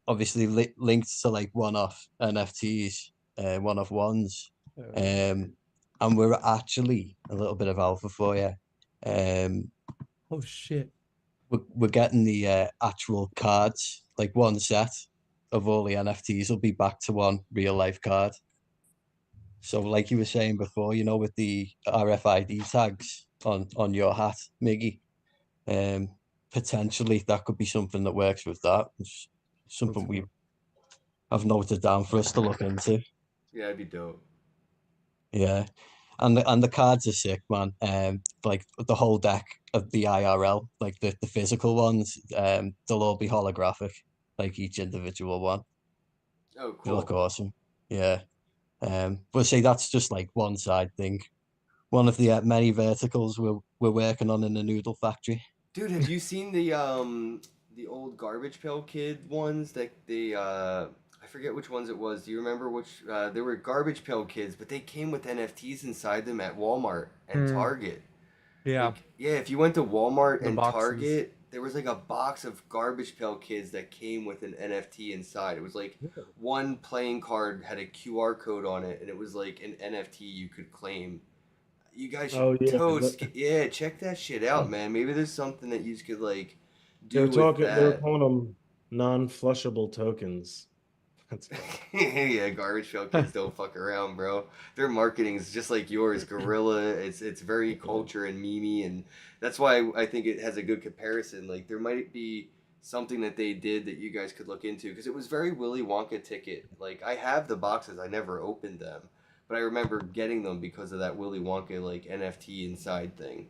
obviously linked to like one-off NFTs, one-off ones. Um, and we're actually a little bit of alpha for you. Um, Oh shit. we're getting the actual cards, like one set of all the NFTs will be back to one real life card. So, like you were saying before, with the RFID tags on your hat, Miggy, um, potentially that could be something that works with that. It's That's something we cool. have noted down for us to look into. Yeah, that'd be dope. Yeah, and the cards are sick, man. Like the whole deck of the IRL, like the physical ones, they'll all be holographic, like each individual one. Oh, They look cool. awesome. Yeah. But see, that's just like one side thing. One of the many verticals we're working on in the noodle factory. Dude, have you seen the old Garbage Pail Kid ones that they I forget which ones it was. Do you remember which there were Garbage Pail Kids, but they came with NFTs inside them at Walmart and Mm, Target. yeah, Like, yeah, if you went to Walmart the and boxes. Target, there was like a box of Garbage Pail Kids that came with an NFT inside. It was like one playing card had a QR code on it, and it was like an NFT you could claim. You guys should Oh yeah. yeah, check that shit out, man. Maybe there's something that you could like They were do with talking. They were that. calling them non-flushable tokens. That's funny. Yeah, Garbage Pail Kids don't fuck around, bro. Their marketing is just like yours, guerrilla. It's very culture and memey, and that's why I think it has a good comparison. Like there might be something that they did that you guys could look into because it was very Willy Wonka ticket. Like I have the boxes, I never opened them, but I remember getting them because of that Willy Wonka like NFT inside thing.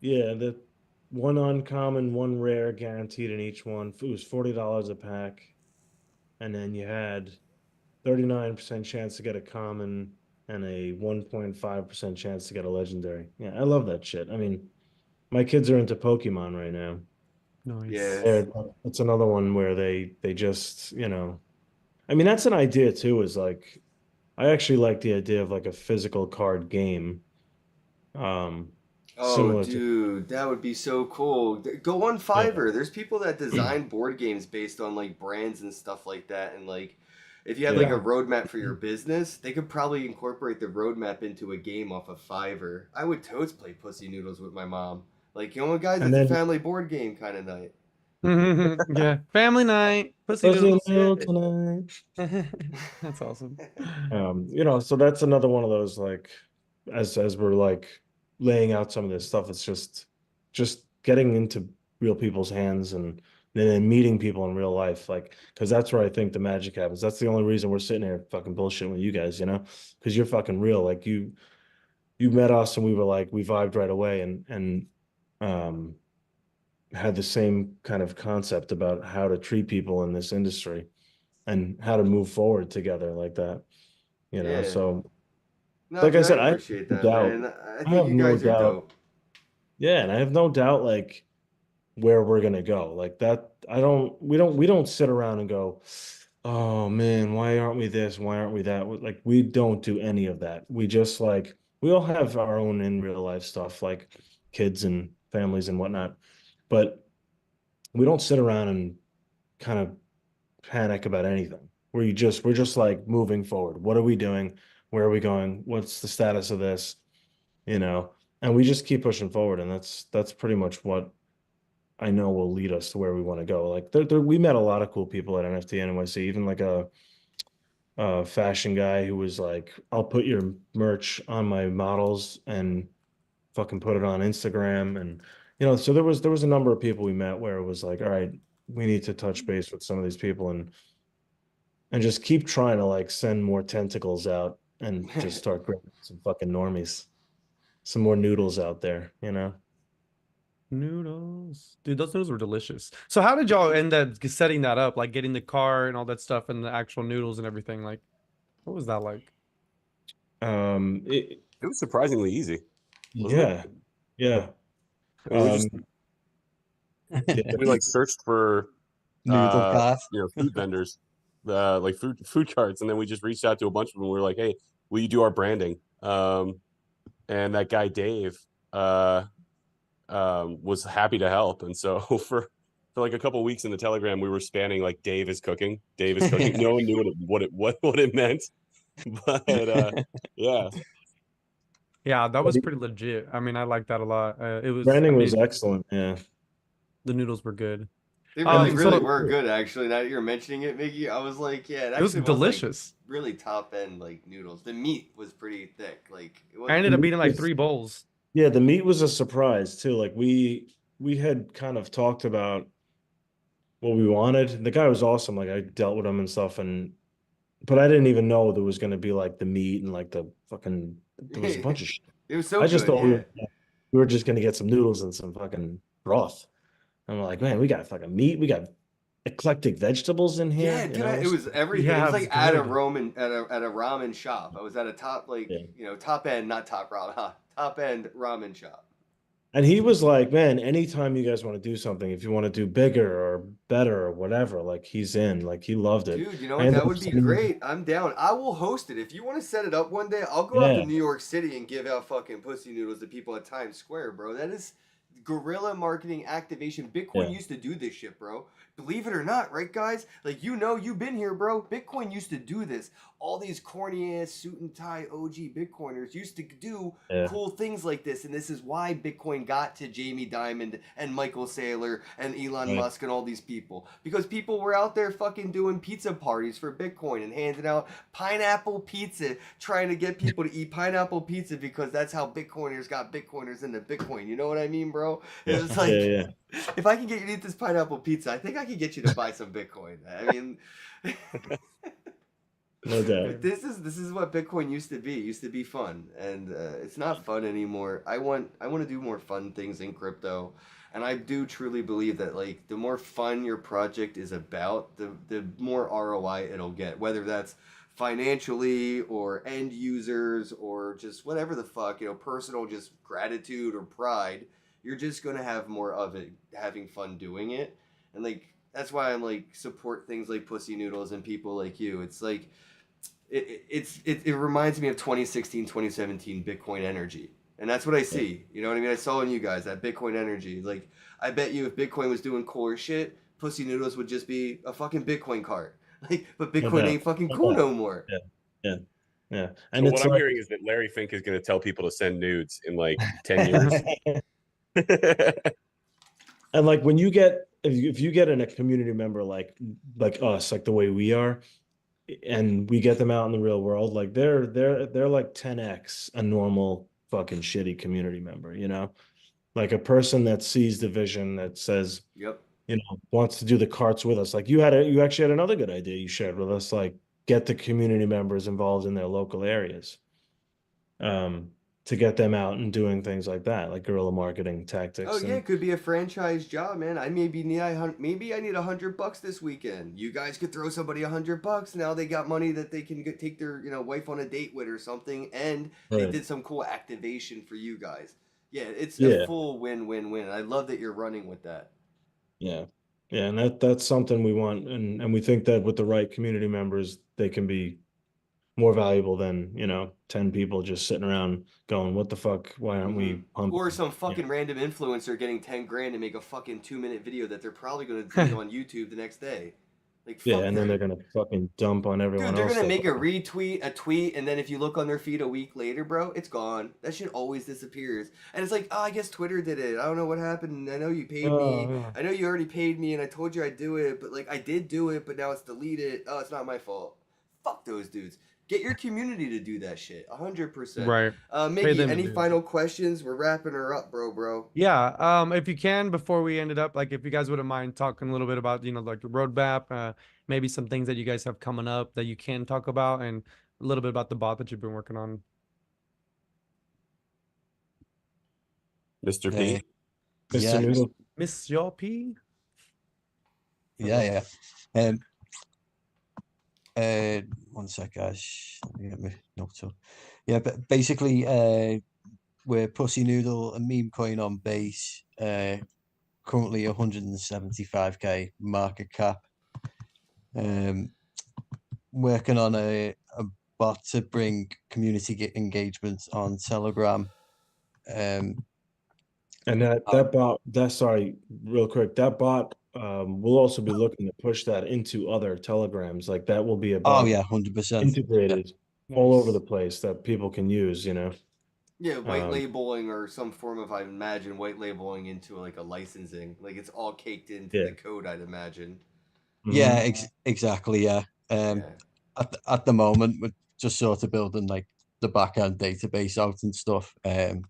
Yeah, the one uncommon, one rare, guaranteed in each one. It was $40 a pack, and then you had 39% chance to get a common and a 1.5% chance to get a legendary. Yeah, I love that shit. I mean, my kids are into Pokemon right now. Yeah. Nice. It's another one where they just, I mean, that's an idea too, is like I actually like the idea of like a physical card game. Um, Oh, similar to dude, that would be so cool. Go on yeah. Fiverr. There's people that design board games based on like brands and stuff like that. And like, if you had like Yeah. a roadmap for your business, they could probably incorporate the roadmap into a game off of Fiverr. I would totes play Pussy Noodles with my mom. Like, guys, And it's a then family board game kind of night. Yeah, family night, pussy Fuzzy noodles. Yeah. Noodle tonight. That's awesome. So that's another one of those like as we're like laying out some of this stuff, it's just getting into real people's hands and then meeting people in real life, like because that's where I think the magic happens. That's the only reason we're sitting here fucking bullshitting with you guys, because you're fucking real. Like you met us and we were like we vibed right away and um had the same kind of concept about how to treat people in this industry and how to move forward together like that. Yeah. So No, like I dude, I said, I have appreciate no that, doubt. man. I I think have you no guys are doubt. dope. Yeah, and I have no doubt like where we're gonna go. Like that, we don't sit around and go, oh man, why aren't we this? Why aren't we that? Like we don't do any of that. We just like we all have our own in real life stuff, like kids and families and whatnot. But we don't sit around and kind of panic about anything. We're just like moving forward. What are we doing? Where are we going? What's the status of this? You know, and we just keep pushing forward, and that's pretty much what I know will lead us to where we want to go. Like we met a lot of cool people at NFT and NYC, even like a fashion guy who was like, I'll put your merch on my models and fucking put it on Instagram. And so there was a number of people we met where it was like, all right, we need to touch base with some of these people and just keep trying to like send more tentacles out and just start grabbing some fucking normies, some more noodles out there. Noodles, dude, those noodles were delicious. So how did y'all end up setting that up, like getting the car and all that stuff and the actual noodles and everything? Like, what was that like? It, It was surprisingly easy, wasn't it? yeah, yeah. I mean, Yeah, we like searched for Noodle cart. food vendors, like food carts, and then we just reached out to a bunch of them. We were like, hey, will you do our branding? And that guy Dave was happy to help, and so for like a couple weeks in the Telegram, we were spanning like Dave is cooking. No one knew what it meant, but yeah. Yeah, that was pretty legit. I mean, I like that a lot. It was, I branding was mean, excellent. Yeah. the noodles were good. They really, really So were good, actually. Now that you're mentioning it, Mickey, I was like, yeah, it it was actually delicious. like, really top end like noodles. The meat was pretty thick. Like it I wasn't. ended up eating like 3 bowls. Yeah, the meat was a surprise too. Like we had kind of talked about what we wanted. The guy was awesome. Like I dealt with him and stuff, but I didn't even know there was going to be like the meat and like the fucking there was a bunch of shit. It was so I just good, thought yeah. we were just going to get some noodles and some fucking broth. And we're like, man, we got fucking meat, we got eclectic vegetables in here. Yeah, you dude, know? it was everything. Yeah, it was it was like at a good. ramen shop. I was at a top Yeah. top end, not top ramen, top end ramen shop. And he was like, man, anytime you guys want to do something, if you want to do bigger or better or whatever, like he's in. Like he loved it. Dude, you know I what? ended That up would be sending- great. I'm down. I will host it. If you want to set it up one day, I'll go out to Yeah. New York City and give out fucking pussy noodles to people at Times Square, bro. That is guerrilla marketing activation. Bitcoin Yeah. used to do this shit, bro. Believe it or not, right, guys? Like, you've been here, bro. Bitcoin used to do this. All these corny ass suit and tie OG Bitcoiners used to do Yeah. cool things like this, and this is why Bitcoin got to Jamie Dimon and Michael Saylor and Elon Right. Musk and all these people, because people were out there fucking doing pizza parties for Bitcoin and handing out pineapple pizza, trying to get people to eat pineapple pizza because that's how Bitcoiners got Bitcoiners into Bitcoin. You know what I mean, bro? It's like, Yeah. if I can get you to eat this pineapple pizza, I think I can get you to buy some Bitcoin. I mean. No doubt. But this is what Bitcoin used to be. It used to be fun, and it's not fun anymore. I want to do more fun things in crypto, and I do truly believe that like the more fun your project is about, the more ROI it'll get. Whether that's financially or end users or just whatever the fuck, personal just gratitude or pride. You're just gonna have more of it, having fun doing it, and like that's why I'm like support things like Pussy Noodles and people like you. It's like it reminds me of 2016 2017 Bitcoin energy, and that's what I see. You know what I mean? I saw in you guys that Bitcoin energy. Like, I bet you if Bitcoin was doing cooler shit, Pussy Noodles would just be a fucking Bitcoin cart. Like, but Bitcoin ain't fucking cool no more. Yeah. So And it's what I'm like, hearing is that Larry Fink is going to tell people to send nudes in like 10 years. and like when you get if you get in a community member like us, like the way we are, and we get them out in the real world, like they're like 10x a normal fucking shitty community member, like a person that sees the vision, that says, Yep. wants to do the carts with us. Like you actually had another good idea you shared with us, like get the community members involved in their local areas, to get them out and doing things like that, like guerrilla marketing tactics. Oh yeah, it could be a franchise job, man. I maybe need maybe I need $100 this weekend. You guys could throw somebody $100. Now they got money that they can take their wife on a date with or something, and they Right. did some cool activation for you guys. Yeah, it's Yeah. a full win-win-win. I love that you're running with that. Yeah. And that's something we want, and we think that with the right community members, they can be more valuable than 10 people just sitting around going, what the fuck, why aren't we pumping? Or some fucking random influencer getting 10 grand to make a fucking 2-minute video that they're probably gonna delete on YouTube the next day. Like, Yeah, fuck and then that. they're gonna fucking dump on everyone Dude, they're else. gonna that make a fucking- retweet, a tweet, and then if you look on their feed a week later, bro, it's gone. That shit always disappears. And it's like, oh, I guess Twitter did it. I don't know what happened. I know you paid me. yeah. I know you already paid me, and I told you I'd do it, but like I did do it, but now it's deleted. Oh, it's not my fault. Fuck those dudes. Get your community to do that shit. 100%. Right. Mickey, them to any do it. final questions? We're wrapping her up, bro. Yeah. If you can, before we ended up, like, if you guys wouldn't mind talking a little bit about, like the roadmap, maybe some things that you guys have coming up that you can talk about, and a little bit about the bot that you've been working on. Mr. Hey. P. Mr. Yeah. Noodle. Miss Your P. Yeah. 1 sec, guys. Let me get my notes up. Yeah, but basically, we're Pussy Noodle and Meme Coin on base. Currently 175k market cap. Working on a bot to bring community engagement on Telegram. And that bot, sorry, real quick, that bot, we'll also be looking to push that into other telegrams. Like that will be a bot 100%. integrated all over the place that people can use, you know. Yeah, white labeling or some form of, I imagine, white labeling into like a licensing. Like it's all caked into the code, I'd imagine. Yeah, exactly. Yeah. At the moment, we're just sort of building like the back end database out and stuff. No,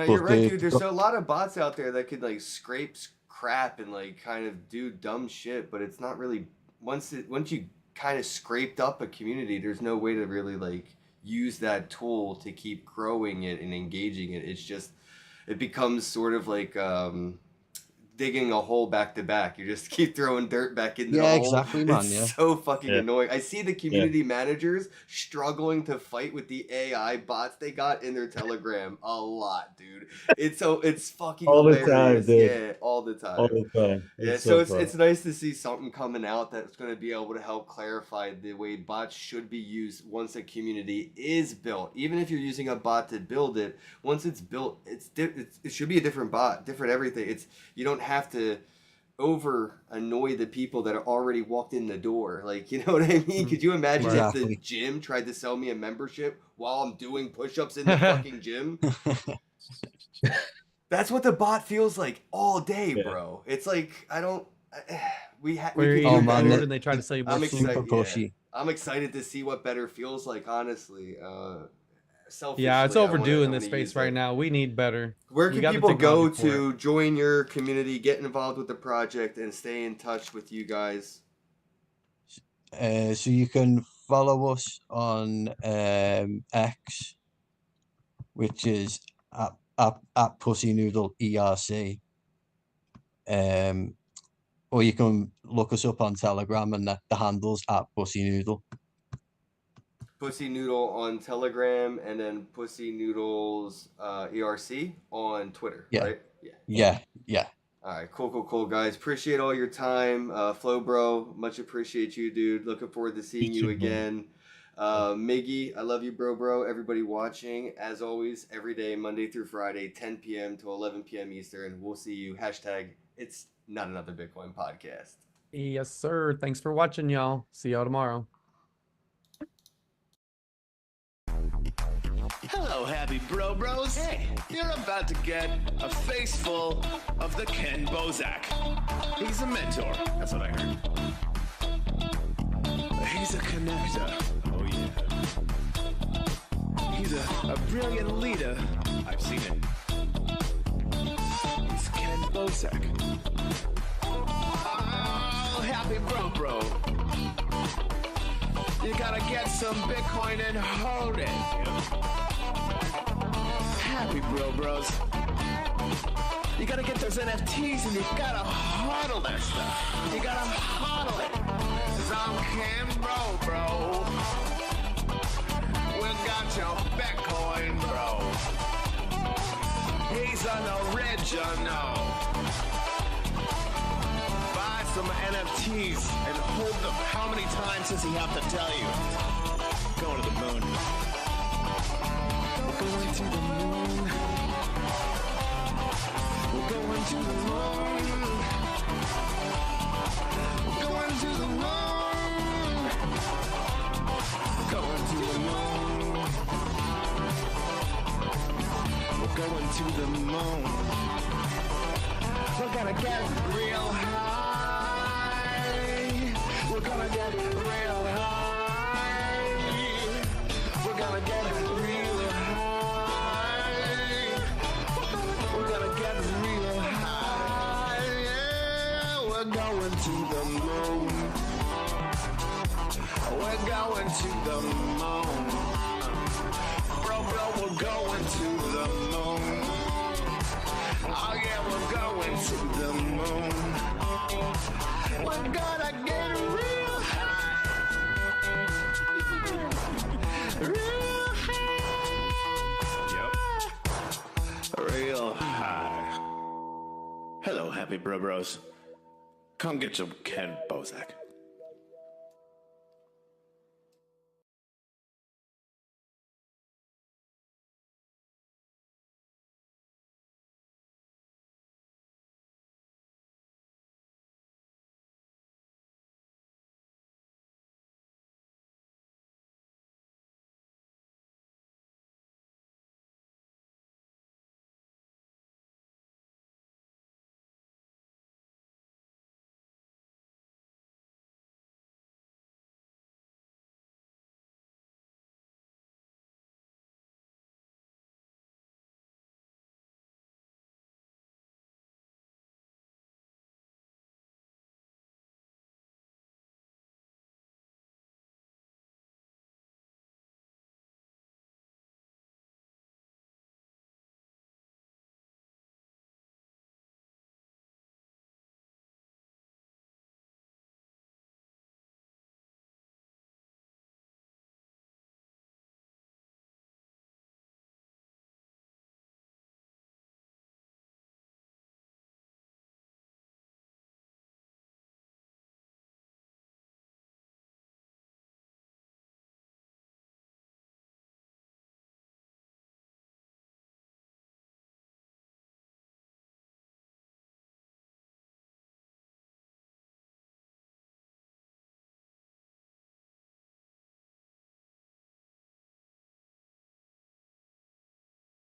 you're right, dude. There's a lot of bots out there that could like scrape crap and like kind of do dumb shit, but it's not really once you kind of scraped up a community, there's no way to really like use that tool to keep growing it and engaging it. It's just it becomes sort of like digging a hole back to back. You just keep throwing dirt back into the hole. Exactly, man. It's so fucking annoying. I see the community managers struggling to fight with the AI bots they got in their Telegram a lot, dude. It's fucking all hilarious. The time, dude. Yeah, all the time. All the time. It's nice to see something coming out that's going to be able to help clarify the way bots should be used once a community is built. Even if you're using a bot to build it, once it's built, it should be a different bot, different everything. You don't have to over annoy the people that are already walked in the door. Like, you know what I mean? Could you imagine if the gym tried to sell me a membership while I'm doing push-ups in the fucking gym? That's what the bot feels like all day, bro. It's like we could do better. And they try to sell you more. I'm excited to see what better feels like, honestly. It's overdue in this space right now. We need better. Where can people go to join your community, get involved with the project, and stay in touch with you guys? So you can follow us on X, which is at Pussy Noodle ERC. Or you can look us up on Telegram, and the handle's at Pussy Noodle. Pussy Noodle on Telegram, and then Pussy Noodles ERC on Twitter, right? Yeah. All right, cool, guys. Appreciate all your time. Flo, bro, much appreciate you, dude. Looking forward to seeing you again. Miggy, I love you, bro. Everybody watching, as always, every day, Monday through Friday, 10 p.m. to 11 p.m. Eastern. We'll see you. # it's not another Bitcoin podcast. Yes, sir. Thanks for watching, y'all. See y'all tomorrow. Hello, happy bros. Hey, you're about to get a face full of the Kenn Bosak. He's a mentor, that's what I heard. He's a connector, oh yeah. He's a brilliant leader, I've seen it. He's Kenn Bosak. Oh, happy bro. You gotta get some Bitcoin and hold it. Happy bros. You gotta get those NFTs and you gotta hodl that stuff. You gotta hodl it. 'Cause I'm Kenn bro. We got your Bitcoin, bro. He's an original. Buy some NFTs and hold them. How many times does he have to tell you? Going to the moon. We're going to the moon. We're going to the moon. We're going to the moon. We're going to the moon. We're going to the moon. We're gonna get real high. We're gonna get real high. We're gonna get real high. We're gonna get real high. Yeah, we're going to the moon. We're going to the moon. Bro, we're going to the moon. Oh yeah, we're going to the moon. We're gonna get real high. Real high. Yep. Real high. Hello, happy bro bros. Come get some Kenn Bosak.